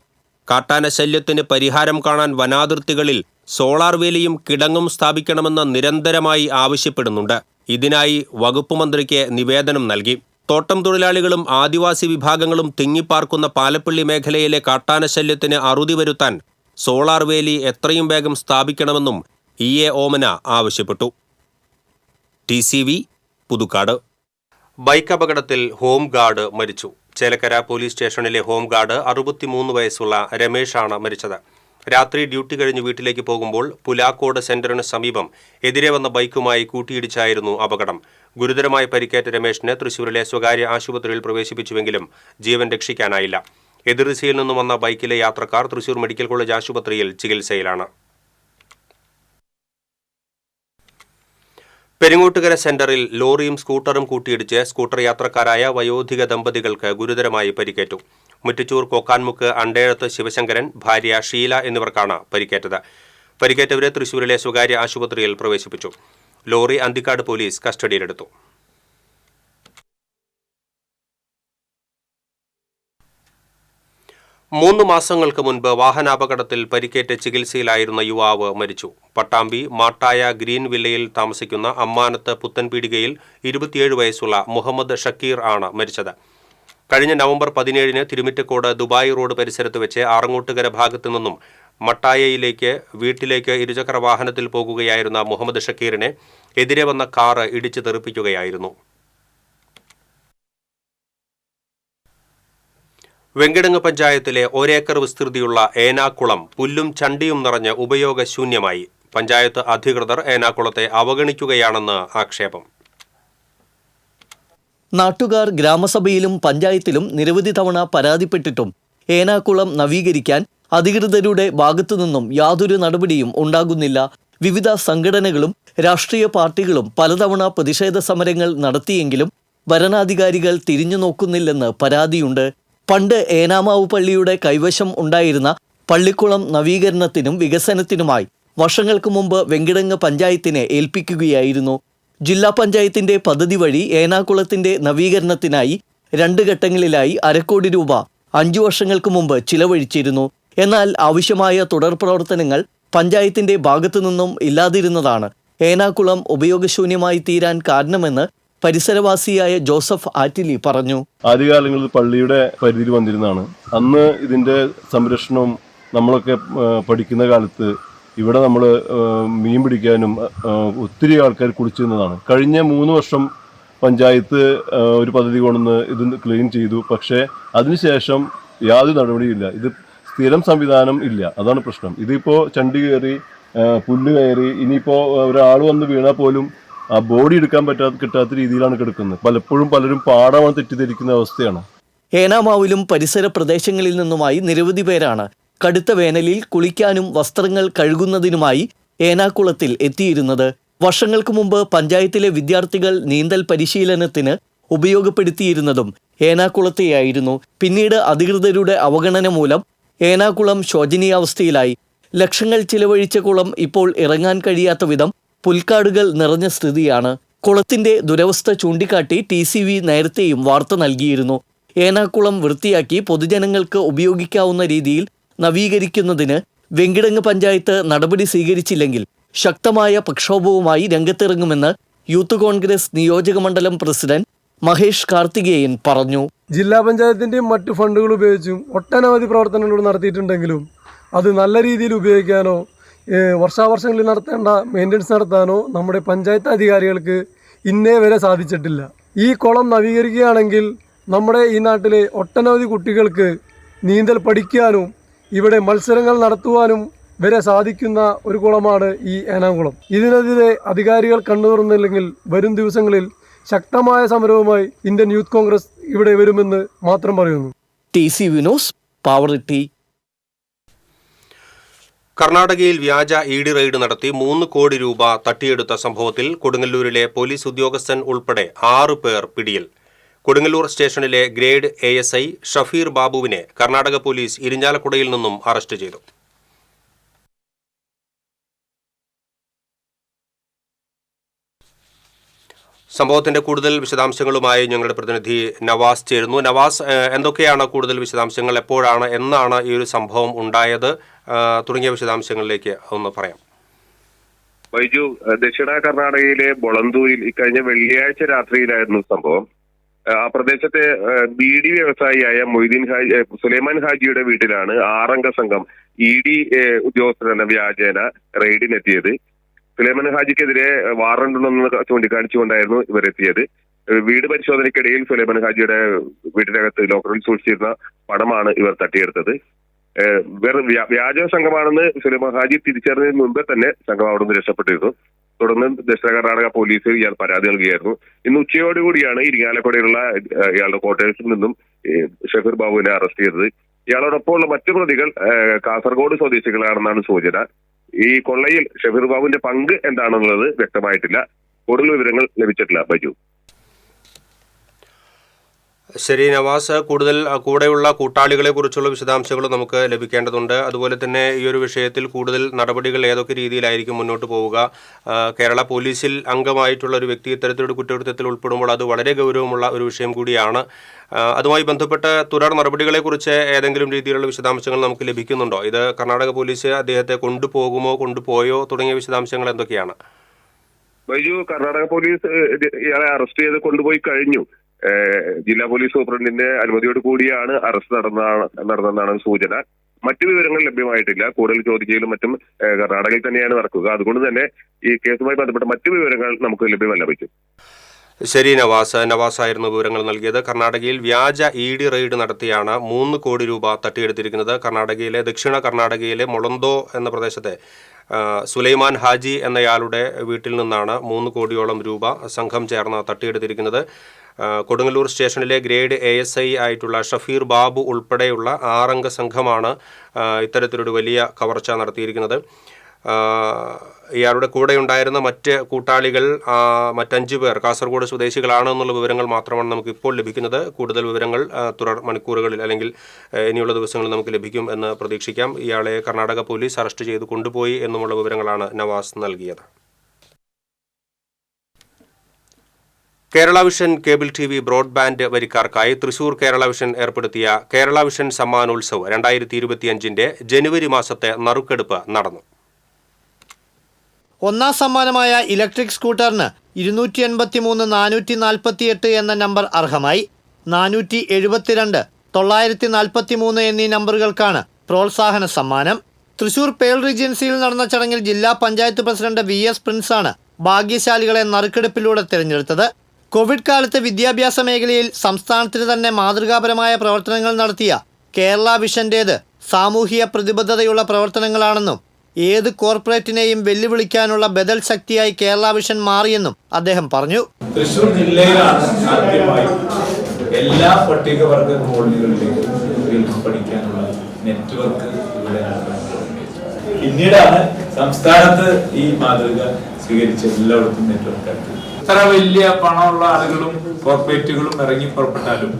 കാട്ടാന ശല്യത്തിന് പരിഹാരം കാണാൻ വനാതിർത്തികളിൽ സോളാർ വേലിയും കിടങ്ങും സ്ഥാപിക്കണമെന്ന് നിരന്തരമായി ആവശ്യപ്പെടുന്നുണ്ട്. ഇതിനായി വകുപ്പ് മന്ത്രിക്ക് നിവേദനം നൽകി. തോട്ടം തൊഴിലാളികളും ആദിവാസി വിഭാഗങ്ങളും തിങ്ങിപ്പാർക്കുന്ന പാലപ്പള്ളി മേഖലയിലെ കാട്ടാന ശല്യത്തിന് അറുതി വരുത്താൻ സോളാർ വേലി എത്രയും വേഗം സ്ഥാപിക്കണമെന്നും EA ഓമന ആവശ്യപ്പെട്ടു. TCV പുതുക്കാട്. ബൈക്ക് അപകടത്തിൽ ഹോം ഗാർഡ് മരിച്ചു. ചേലക്കര പോലീസ് സ്റ്റേഷനിലെ ഹോം ഗാർഡ് 63 വയസ്സുള്ള രമേശാണ് മരിച്ചത്. രാത്രി ഡ്യൂട്ടി കഴിഞ്ഞ് വീട്ടിലേക്ക് പോകുമ്പോൾ പുലാക്കോട് സെന്ററിന് സമീപം എതിരെ വന്ന ബൈക്കുമായി കൂട്ടിയിടിച്ചായിരുന്നു അപകടം. ഗുരുതരമായി പരിക്കേറ്റ രമേശിനെ തൃശൂരിലെ സ്വകാര്യ ആശുപത്രിയിൽ പ്രവേശിപ്പിച്ചുവെങ്കിലും ജീവൻ രക്ഷിക്കാനായില്ല. എതിർദിശയിൽ നിന്നും വന്ന ബൈക്കിലെ യാത്രക്കാർ തൃശൂർ മെഡിക്കൽ കോളേജ് ആശുപത്രിയിൽ ചികിത്സയിലാണ്. പെരിങ്ങോട്ടുകര സെന്ററിൽ ലോറിയും സ്കൂട്ടറും കൂട്ടിയിടിച്ച് സ്കൂട്ടർ യാത്രക്കാരായ വയോധിക ദമ്പതികൾക്ക് ഗുരുതരമായി പരിക്കേറ്റു. മുറ്റിച്ചൂർ കോക്കാൻമുക്ക് അണ്ടേഴത്ത് ശിവശങ്കരൻ, ഭാര്യ ഷീല എന്നിവർക്കാണ് പരിക്കേറ്റത്. പരിക്കേറ്റവരെ തൃശൂരിലെ സ്വകാര്യ ആശുപത്രിയിൽ പ്രവേശിപ്പിച്ചു. ലോറി അന്തിക്കാട് പോലീസ് കസ്റ്റഡിയിലെടുത്തു. മൂന്ന് മാസങ്ങൾക്ക് മുൻപ് വാഹനാപകടത്തിൽ പരിക്കേറ്റ് ചികിത്സയിലായിരുന്ന യുവാവ് മരിച്ചു. പട്ടാമ്പി മാട്ടായ ഗ്രീൻ വില്ലയിൽ താമസിക്കുന്ന അമ്മാനത്ത് പുത്തൻപീടികയിൽ 27 വയസ്സുള്ള മുഹമ്മദ് ഷക്കീർ ആണ് മരിച്ചത്. കഴിഞ്ഞ നവംബർ 17-ന് തിരുമിറ്റക്കോട് ദുബായ് റോഡ് പരിസരത്ത് വെച്ച് ആറങ്ങോട്ടുകര ഭാഗത്തു നിന്നും മട്ടായയിലേക്ക് വീട്ടിലേക്ക് ഇരുചക്ര വാഹനത്തിൽ പോകുകയായിരുന്ന മുഹമ്മദ് ഷക്കീറിനെ എതിരെ വന്ന കാറ് ഇടിച്ചു തെറിപ്പിക്കുകയായിരുന്നു. വെങ്കിടങ്ങ് പഞ്ചായത്തിലെ ഒരേക്കർ വിസ്തൃതിയുള്ള ഏനാക്കുളം പുല്ലും ചണ്ടിയും നിറഞ്ഞ് ഉപയോഗശൂന്യമായി. പഞ്ചായത്ത് അധികൃതർ ഏനാക്കുളത്തെ അവഗണിക്കുകയാണെന്ന് ആക്ഷേപം. നാട്ടുകാർ ഗ്രാമസഭയിലും പഞ്ചായത്തിലും നിരവധി തവണ പരാതിപ്പെട്ടിട്ടും ഏനാക്കുളം നവീകരിക്കാൻ അധികൃതരുടെ ഭാഗത്തുനിന്നും യാതൊരു നടപടിയും ഉണ്ടാകുന്നില്ല. വിവിധ സംഘടനകളും രാഷ്ട്രീയ പാർട്ടികളും പലതവണ പ്രതിഷേധ സമരങ്ങൾ നടത്തിയെങ്കിലും ഭരണാധികാരികൾ തിരിഞ്ഞു നോക്കുന്നില്ലെന്ന് പരാതിയുണ്ട്. പണ്ട് ഏനാമാവ് പള്ളിയുടെ കൈവശം ഉണ്ടായിരുന്ന പള്ളിക്കുളം നവീകരണത്തിനും വികസനത്തിനുമായി വർഷങ്ങൾക്ക് മുമ്പ് വെങ്കിടങ്ങ് പഞ്ചായത്തിനെ ഏൽപ്പിക്കുകയായിരുന്നു. ജില്ലാ പഞ്ചായത്തിന്റെ പദ്ധതി വഴി ഏനാക്കുളത്തിന്റെ നവീകരണത്തിനായി 2 ഘട്ടങ്ങളിലായി 2.5 കോടി രൂപ 5 വർഷങ്ങൾക്ക് മുമ്പ് ചിലവഴിച്ചിരുന്നു. എന്നാൽ ആവശ്യമായ തുടർ പ്രവർത്തനങ്ങൾ പഞ്ചായത്തിന്റെ ഭാഗത്തുനിന്നും ഇല്ലാതിരുന്നതാണ് ഏനാക്കുളം ഉപയോഗശൂന്യമായി തീരാൻ കാരണമെന്ന് പരിസരവാസിയായ ജോസഫ് ആറ്റിലി പറഞ്ഞു. ആദ്യകാലങ്ങളിൽ പള്ളിയുടെ പരിധിയിൽ വന്നിരുന്നതാണ്. അന്ന് ഇതിന്റെ സംരക്ഷണവും നമ്മളൊക്കെ പഠിക്കുന്ന കാലത്ത് ഇവിടെ നമ്മൾ മീൻ പിടിക്കാനും ഒത്തിരി ആൾക്കാർ കുളിച്ചിരുന്നതാണ്. കഴിഞ്ഞ 3 വർഷം പഞ്ചായത്ത് ഒരു പദ്ധതി കൊണ്ടുവന്ന് ഇത് ക്ലീൻ ചെയ്തു. പക്ഷേ അതിനുശേഷം യാതൊരു നടപടിയില്ല. ഇത് സ്ഥിരം സംവിധാനം ഇല്ല. അതാണ് പ്രശ്നം. ഇതിപ്പോൾ ചണ്ടി കയറി പുല്ല് കയറി ഇനിയിപ്പോൾ ഒരാൾ വന്ന് വീണാൽ പോലും ആ ബോഡി എടുക്കാൻ കിട്ടാത്ത രീതിയിലാണ് കിടക്കുന്നത്. പലപ്പോഴും പലരും പാടമാണ് തെറ്റിദ്ധരിക്കുന്ന അവസ്ഥയാണ്. ഏനാമാവിലും പരിസര പ്രദേശങ്ങളിൽ നിന്നുമായി നിരവധി പേരാണ് കടുത്ത വേനലിൽ കുളിക്കാനും വസ്ത്രങ്ങൾ കഴുകുന്നതിനുമായി ഏനാക്കുളത്തിൽ എത്തിയിരുന്നത്. വർഷങ്ങൾക്ക് മുമ്പ് പഞ്ചായത്തിലെ വിദ്യാർത്ഥികൾ നീന്തൽ പരിശീലനത്തിന് ഉപയോഗപ്പെടുത്തിയിരുന്നതും ഏനാക്കുളത്തെയായിരുന്നു. പിന്നീട് അധികൃതരുടെ അവഗണന മൂലം ഏനാക്കുളം ശോചനീയാവസ്ഥയിലായി. ലക്ഷങ്ങൾ ചിലവഴിച്ച കുളം ഇപ്പോൾ ഇറങ്ങാൻ കഴിയാത്ത വിധം പുൽക്കാടുകൾ നിറഞ്ഞ സ്ഥിതിയാണ്. കുളത്തിന്റെ ദുരവസ്ഥ ചൂണ്ടിക്കാട്ടി TCV നേരത്തെയും വാർത്ത നൽകിയിരുന്നു. ഏനാക്കുളം വൃത്തിയാക്കി പൊതുജനങ്ങൾക്ക് ഉപയോഗിക്കാവുന്ന രീതിയിൽ നവീകരിക്കുന്നതിന് വെങ്കിടങ്ങ് പഞ്ചായത്ത് നടപടി സ്വീകരിച്ചില്ലെങ്കിൽ ശക്തമായ പ്രക്ഷോഭവുമായി രംഗത്തിറങ്ങുമെന്ന് യൂത്ത് കോൺഗ്രസ് നിയോജകമണ്ഡലം പ്രസിഡന്റ് മഹേഷ് കാർത്തികേയൻ പറഞ്ഞു. ജില്ലാ പഞ്ചായത്തിൻ്റെയും മറ്റു ഫണ്ടുകൾ ഉപയോഗിച്ചും ഒട്ടനവധി പ്രവർത്തനങ്ങൾ നടത്തിയിട്ടുണ്ടെങ്കിലും അത് നല്ല രീതിയിൽ ഉപയോഗിക്കാനോ വർഷാവർഷങ്ങളിൽ നടത്തേണ്ട മെയിൻ്റനൻസ് നടത്താനോ നമ്മുടെ പഞ്ചായത്ത് അധികാരികൾക്ക് ഇന്നേ വരെ സാധിച്ചിട്ടില്ല. ഈ കുളം നവീകരിക്കുകയാണെങ്കിൽ നമ്മുടെ ഈ നാട്ടിലെ ഒട്ടനവധി കുട്ടികൾക്ക് നീന്തൽ പഠിക്കാനും ഇവിടെ മത്സരങ്ങൾ നടത്തുവാനും വരെ സാധിക്കുന്ന ഒരു കുളമാണ് ഈ ഏനാകുളം. ഇതിനെതിരെ അധികാരികൾ കണ്ണുതുറന്നില്ലെങ്കിൽ വരും ദിവസങ്ങളിൽ ശക്തമായ സമരവുമായി ഇന്ത്യൻ യൂത്ത് കോൺഗ്രസ് ഇവിടെ വരുമെന്ന് മാത്രം പറയുന്നു. TCV news Pavaratty. കർണാടകയിൽ വ്യാജ ED റെയ്ഡ് നടത്തി 3 കോടി രൂപ തട്ടിയെടുത്ത സംഭവത്തിൽ കൊടുങ്ങല്ലൂരിലെ പോലീസ് ഉദ്യോഗസ്ഥൻ ഉൾപ്പെടെ 6 പേർ പിടിയിൽ. കൊടുങ്ങല്ലൂർ സ്റ്റേഷനിലെ ഗ്രേഡ് ASI ഷഫീർ ബാബുവിനെ കർണാടക പോലീസ് ഇരിഞ്ഞാലക്കുടയിൽ നിന്നും അറസ്റ്റ് ചെയ്തു. സംഭവത്തിന്റെ കൂടുതൽ വിശദാംശങ്ങളുമായി ഞങ്ങളുടെ പ്രതിനിധി നവാസ് ചേരുന്നു. നവാസ്, എന്തൊക്കെയാണ് കൂടുതൽ വിശദാംശങ്ങൾ? എപ്പോഴാണ്, എന്നാണ് ഈ ഒരു സംഭവം ഉണ്ടായത് തുടങ്ങിയ വിശദാംശങ്ങളിലേക്ക് ഒന്ന് പറയാം. ബൈജു, ദക്ഷിണ കർണാടകയിലെ ബൊളന്തൂരിൽ ഇക്കഴിഞ്ഞ വെള്ളിയാഴ്ച രാത്രിയിലായിരുന്നു സംഭവം. ആ പ്രദേശത്തെ ബീഡി വ്യവസായിയായ സുലൈമാൻ ഹാജിയുടെ വീട്ടിലാണ് 6 അംഗ സംഘം ED ഉദ്യോഗസ്ഥരെന്ന വ്യാജേന റെയ്ഡിനെത്തിയത്. സുലൈമാൻ ഹാജിക്കെതിരെ വാറണ്ട് ഉണ്ടെന്ന് ചൂണ്ടിക്കാണിച്ചുകൊണ്ടായിരുന്നു ഇവരെത്തിയത്. വീട് പരിശോധനയ്ക്കിടയിൽ സുലൈമാൻ ഹാജിയുടെ വീട്ടിനകത്ത് ലോക്കറിൽ സൂക്ഷിച്ചിരുന്ന പണമാണ് ഇവർ തട്ടിയെടുത്തത്. വെറും വ്യാജ സംഘമാണെന്ന് സുലൈമാൻ ഹാജി തിരിച്ചറിഞ്ഞതിന് മുമ്പേ തന്നെ സംഘം അവിടെ നിന്ന് രക്ഷപ്പെട്ടിരുന്നു. തുടർന്ന് ദക്ഷിണ കർണാടക പോലീസ് ഇയാൾ പരാതി നൽകുകയായിരുന്നു. ഇന്ന് ഉച്ചയോടുകൂടിയാണ് ഇരിങ്ങാലക്കുടയിലുള്ള ഇയാളുടെ ക്വാർട്ടേഴ്സിൽ നിന്നും ഷഫീർ ബാബുവിനെ അറസ്റ്റ് ചെയ്തത്. ഇയാളോടൊപ്പമുള്ള മറ്റു പ്രതികൾ കാസർഗോഡ് സ്വദേശികളാണെന്നാണ് സൂചന. ഈ കൊള്ളയിൽ ഷഫീർ ബാബുവിന്റെ പങ്ക് എന്താണെന്നുള്ളത് വ്യക്തമായിട്ടില്ല. കൂടുതൽ വിവരങ്ങൾ ലഭിച്ചിട്ടില്ല. ബൈജു. ശരി നവാസ്, കൂടുതൽ കൂടെയുള്ള കൂട്ടാളികളെ കുറിച്ചുള്ള വിശദാംശങ്ങൾ നമുക്ക് ലഭിക്കേണ്ടതുണ്ട്. അതുപോലെ തന്നെ ഈ ഒരു വിഷയത്തിൽ കൂടുതൽ നടപടികൾ ഏതൊക്കെ രീതിയിലായിരിക്കും മുന്നോട്ട് പോവുക? കേരള പോലീസിൽ അംഗമായിട്ടുള്ള ഒരു വ്യക്തി ഇത്തരത്തിലൊരു കുറ്റകൃത്യത്തിൽ ഉൾപ്പെടുമ്പോൾ അത് വളരെ ഗൗരവമുള്ള ഒരു വിഷയം കൂടിയാണ്. അതുമായി ബന്ധപ്പെട്ട തുടർ നടപടികളെക്കുറിച്ച് ഏതെങ്കിലും രീതിയിലുള്ള വിശദാംശങ്ങൾ നമുക്ക് ലഭിക്കുന്നുണ്ടോ? ഇത് കർണാടക പോലീസ് അദ്ദേഹത്തെ കൊണ്ടുപോകുമോ, കൊണ്ടുപോയോ തുടങ്ങിയ വിശദാംശങ്ങൾ എന്തൊക്കെയാണ്? ബൈജു, കർണാടക പോലീസ് ഇയാളെ അറസ്റ്റ് ചെയ്ത് കൊണ്ടുപോയി കഴിഞ്ഞു. ജില്ലാ പോലീസ് സൂപ്രണ്ടിന്റെ അനുമതിയോട് കൂടിയാണ് അറസ്റ്റ് നടന്നതെന്നാണ് സൂചന. മറ്റു വിവരങ്ങൾ ലഭ്യമായിട്ടില്ല. കൂടുതൽ ചോദ്യം ചെയ്യലും മറ്റും കർണാടകയിൽ തന്നെയാണ് നടക്കുക. അതുകൊണ്ട് തന്നെ ഈ കേസുമായി ബന്ധപ്പെട്ട മറ്റു വിവരങ്ങൾ നമുക്ക് ലഭ്യമല്ല. പറ്റും. ശരി നവാസായിരുന്നു വിവരങ്ങൾ നൽകിയത്. കർണാടകയിൽ വ്യാജ ED റെയ്ഡ് നടത്തിയാണ് 3 കോടി രൂപ തട്ടിയെടുത്തിരിക്കുന്നത്. ദക്ഷിണ കർണാടകയിലെ മൊളന്തോ എന്ന പ്രദേശത്തെ സുലൈമാൻ ഹാജി എന്നയാളുടെ വീട്ടിൽ നിന്നാണ് 3 കോടിയോളം രൂപ സംഘം ചേർന്ന് തട്ടിയെടുത്തിരിക്കുന്നത്. കൊടുങ്ങല്ലൂർ സ്റ്റേഷനിലെ ഗ്രേഡ് ASI ആയിട്ടുള്ള ഷഫീർ ബാബു ഉൾപ്പെടെയുള്ള 6 അംഗ സംഘമാണ് ഇത്തരത്തിലൊരു വലിയ കവർച്ച നടത്തിയിരിക്കുന്നത്. ഇയാളുടെ കൂടെയുണ്ടായിരുന്ന മറ്റ് കൂട്ടാളികൾ മറ്റ് 5 പേർ കാസർഗോഡ് സ്വദേശികളാണെന്നുള്ള വിവരങ്ങൾ മാത്രമാണ് നമുക്ക് ഇപ്പോൾ ലഭിക്കുന്നത്. കൂടുതൽ വിവരങ്ങൾ തുടർ മണിക്കൂറുകളിൽ അല്ലെങ്കിൽ ഇനിയുള്ള ദിവസങ്ങളിൽ നമുക്ക് ലഭിക്കും എന്ന് പ്രതീക്ഷിക്കാം. ഇയാളെ കർണാടക പോലീസ് അറസ്റ്റ് ചെയ്ത് കൊണ്ടുപോയി എന്നുമുള്ള വിവരങ്ങളാണ് നവാസ് നൽകിയത്. Kerala vision cable TV broadband വരിക്കാർക്കായി തൃശൂർ കേരള വിഷൻ ഏർപ്പെടുത്തിയ കേരള വിഷൻ സമ്മാനോത്സവ് 2025 ജനുവരി മാസത്തെ നറുക്കെടുപ്പ് നടന്നു. ഒന്നാം സമ്മാനമായ ഇലക്ട്രിക് സ്കൂട്ടറിന് 283 448 എന്ന നമ്പർ അർഹമായി. 472 943 എന്നീ നമ്പറുകൾക്കാണ് പ്രോത്സാഹന സമ്മാനം. തൃശൂർ പേൾ റീജൻസിയിൽ നടന്ന ചടങ്ങിൽ ജില്ലാ പഞ്ചായത്ത് പ്രസിഡന്റ് VS പ്രിൻസാണ് ഭാഗ്യശാലികളെ നറുക്കെടുപ്പിലൂടെ തിരഞ്ഞെടുത്തത്. കോവിഡ് കാലത്ത് വിദ്യാഭ്യാസ മേഖലയിൽ സംസ്ഥാനത്തിന് തന്നെ മാതൃകാപരമായ പ്രവർത്തനങ്ങൾ നടത്തിയ കേരള വിഷന്റേത് സാമൂഹിക പ്രതിബദ്ധതയുള്ള പ്രവർത്തനങ്ങളാണെന്നും ഏത് കോർപ്പറേറ്റിനെയും വെല്ലുവിളിക്കാനുള്ള ബദൽ ശക്തിയായി കേരള വിഷൻ മാറിയെന്നും അദ്ദേഹം പറഞ്ഞു. തൃശൂർ ജില്ലയിലാണ് ആദ്യമായി എല്ലാ പട്ടികവർഗ കോളനികളിലേക്കും പഠിക്കാനുള്ള നെറ്റ്വർക്ക് ഇവിടെ പിന്നീടാണ് സംസ്ഥാനത്ത് ഈ മാതൃക സ്വീകരിച്ച എല്ലായിടത്തും നെറ്റ്വർക്ക്. എത്ര വലിയ പണമുള്ള ആളുകളും കോർപ്പറേറ്റുകളും ഇറങ്ങി പുറപ്പെട്ടാലും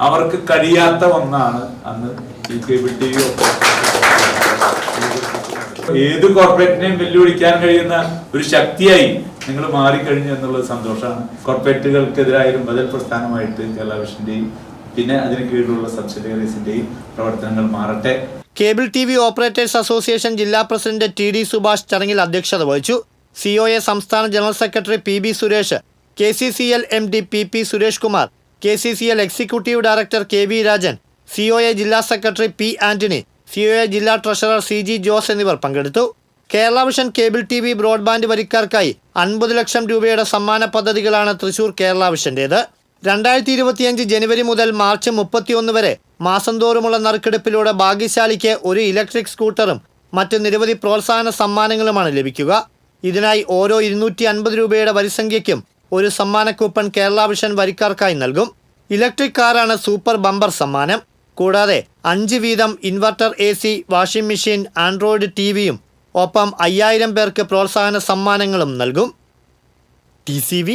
അവർക്ക് കഴിയാത്ത ഒന്നാണ് അന്ന് ഈ കേബിൾ TV. ഏത് കോർപ്പറേറ്റിനെയും വെല്ലുവിളിക്കാൻ കഴിയുന്ന ഒരു ശക്തിയായി നിങ്ങൾ മാറിക്കഴിഞ്ഞു എന്നുള്ളത് സന്തോഷമാണ്. കോർപ്പറേറ്റുകൾക്കെതിരായാലും ബദൽ പ്രസ്ഥാനമായിട്ട് കേരള വിഷന്റെയും പിന്നെ അതിന് കീഴിലുള്ള സബ്സിഡിയറീസിന്റെയും പ്രവർത്തനങ്ങൾ മാറട്ടെ. കേബിൾ TV ഓപ്പറേറ്റേഴ്സ് അസോസിയേഷൻ ജില്ലാ പ്രസിഡന്റ് TD സുഭാഷ് ചടങ്ങിൽ അധ്യക്ഷത വഹിച്ചു. COA സംസ്ഥാന general secretary PB Suresh, KCCL MD PP Suresh Kumar, KCCL executive director KV Rajan, COA ജില്ലാ സെക്രട്ടറി P ആന്റണി, COA ജില്ലാ ട്രഷറർ CG ജോസ് എന്നിവർ പങ്കെടുത്തു. Kerala vision cable TV broadband വരിക്കാർക്കായി 50 ലക്ഷം രൂപയുടെ സമ്മാന പദ്ധതികളാണ് തൃശൂർ കേരള വിഷന്റേത്. 2025 ജനുവരി മുതൽ മാർച്ച് 31 വരെ മാസം തോറുമുള്ള നറുക്കെടുപ്പിലൂടെ ഭാഗ്യശാലിക്ക് ഒരു ഇലക്ട്രിക് സ്കൂട്ടറും മറ്റ് നിരവധി പ്രോത്സാഹന സമ്മാനങ്ങളുമാണ് ലഭിക്കുക. ഇതിനായി ഓരോ 250 രൂപയുടെ വരിസംഖ്യയ്ക്കും ഒരു സമ്മാന കൂപ്പൺ കേരള വിഷൻ വരിക്കാർക്കായി നൽകും. ഇലക്ട്രിക് കാറാണ് സൂപ്പർ ബമ്പർ സമ്മാനം. കൂടാതെ 5 വീതം inverter AC, washing machine, android TVയും ഒപ്പം 5000 പേർക്ക് പ്രോത്സാഹന സമ്മാനങ്ങളും നൽകും. TCV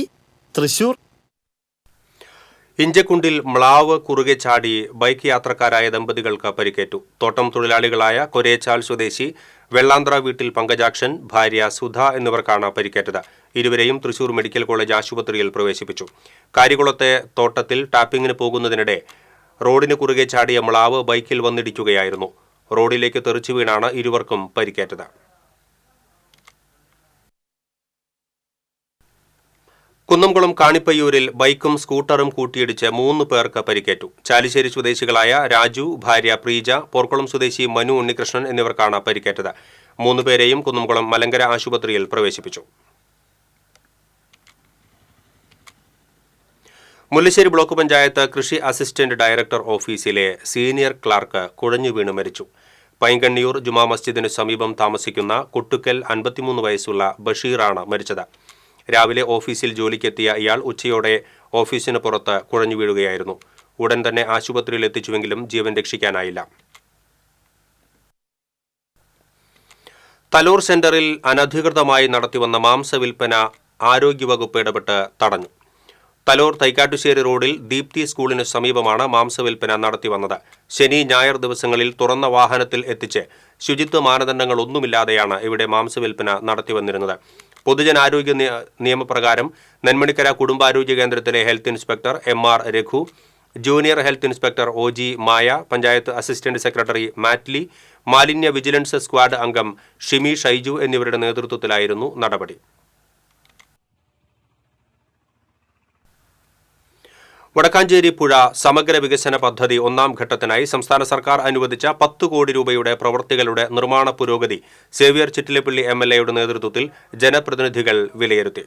തൃശൂർ. ഇഞ്ചക്കുണ്ടിൽ മ്ലാവ് കുറുകെ ചാടി ബൈക്ക് യാത്രക്കാരായ ദമ്പതികൾക്ക് പരിക്കേറ്റു. തോട്ടം തൊഴിലാളികളായ കൊരേച്ചാൽ സ്വദേശി വെള്ളാന്ത്ര വീട്ടിൽ പങ്കജാക്ഷൻ, ഭാര്യ സുധ എന്നിവർക്കാണ് പരിക്കേറ്റത്. ഇരുവരെയും തൃശൂർ മെഡിക്കൽ കോളേജ് ആശുപത്രിയിൽ പ്രവേശിപ്പിച്ചു. കാരികുളത്തെ തോട്ടത്തിൽ ടാപ്പിങ്ങിന് പോകുന്നതിനിടെ റോഡിന് കുറുകെ ചാടിയ മ്ലാവ് ബൈക്കിൽ വന്നിടിക്കുകയായിരുന്നു. റോഡിലേക്ക് തെറിച്ചു വീണാണ് ഇരുവർക്കും പരിക്കേറ്റത്. കുന്നംകുളം കാണിപ്പയ്യൂരിൽ ബൈക്കും സ്കൂട്ടറും കൂട്ടിയിടിച്ച് 3 പേർക്ക് പരിക്കേറ്റു. ചാലിശ്ശേരി സ്വദേശികളായ രാജു, ഭാര്യ പ്രീജ, പോർക്കുളം സ്വദേശി മനു ഉണ്ണികൃഷ്ണൻ എന്നിവർക്കാണ് പരിക്കേറ്റത്. 3 പേരെയും കുന്നംകുളം മലങ്കര ആശുപത്രിയിൽ പ്രവേശിപ്പിച്ചു. മുല്ലശ്ശേരി ബ്ലോക്ക് പഞ്ചായത്ത് കൃഷി അസിസ്റ്റന്റ് ഡയറക്ടർ ഓഫീസിലെ സീനിയർ ക്ലാർക്ക് കുഴഞ്ഞു വീണ് മരിച്ചു. പൈങ്കണ്ണിയൂർ ജുമാ മസ്ജിദിന് സമീപം താമസിക്കുന്ന കൊട്ടുക്കൽ 53 വയസ്സുള്ള ബഷീറാണ് മരിച്ചത്. രാവിലെ ഓഫീസിൽ ജോലിക്കെത്തിയ ഇയാൾ ഉച്ചയോടെ ഓഫീസിന് പുറത്ത് കുഴഞ്ഞു വീഴുകയായിരുന്നു. ഉടൻ തന്നെ ആശുപത്രിയിൽ എത്തിച്ചുവെങ്കിലും ജീവൻ രക്ഷിക്കാനായില്ല. തലോർ സെന്ററിൽ അനധികൃതമായി നടത്തിവന്ന മാംസവിൽപ്പന ആരോഗ്യവകുപ്പ് ഇടപെട്ട് തടഞ്ഞു. തലോർ തൈക്കാട്ടുശ്ശേരി റോഡിൽ ദീപ്തി സ്കൂളിന് സമീപമാണ് മാംസവിൽപ്പന നടത്തിവന്നത്. ശനി ഞായർ ദിവസങ്ങളിൽ തുറന്ന വാഹനത്തിൽ എത്തിച്ച് ശുചിത്വ മാനദണ്ഡങ്ങളൊന്നുമില്ലാതെയാണ് ഇവിടെ മാംസവിൽപ്പന നടത്തിവന്നിരുന്നത്. പൊതുജനാരോഗ്യ നിയമപ്രകാരം നെന്മണിക്കര കുടുംബാരോഗ്യ കേന്ദ്രത്തിലെ health inspector MR Raghu, junior health inspector OG മായ, പഞ്ചായത്ത് അസിസ്റ്റന്റ് സെക്രട്ടറി മാറ്റ്ലി, മാലിന്യ വിജിലൻസ് സ്ക്വാഡ് അംഗം ഷിമി ഷൈജു എന്നിവരുടെ നേതൃത്വത്തിലായിരുന്നു നടപടി. വടക്കാഞ്ചേരി പുഴ സമഗ്ര വികസന പദ്ധതി 1ാം ഘട്ടത്തിനായി സംസ്ഥാന സർക്കാർ അനുവദിച്ച 10 കോടി രൂപയുടെ പ്രവൃത്തികളുടെ നിർമ്മാണ പുരോഗതി സേവ്യർ ചിറ്റിലപ്പള്ളി MLAയുടെ നേതൃത്വത്തിൽ ജനപ്രതിനിധികൾ വിലയിരുത്തി.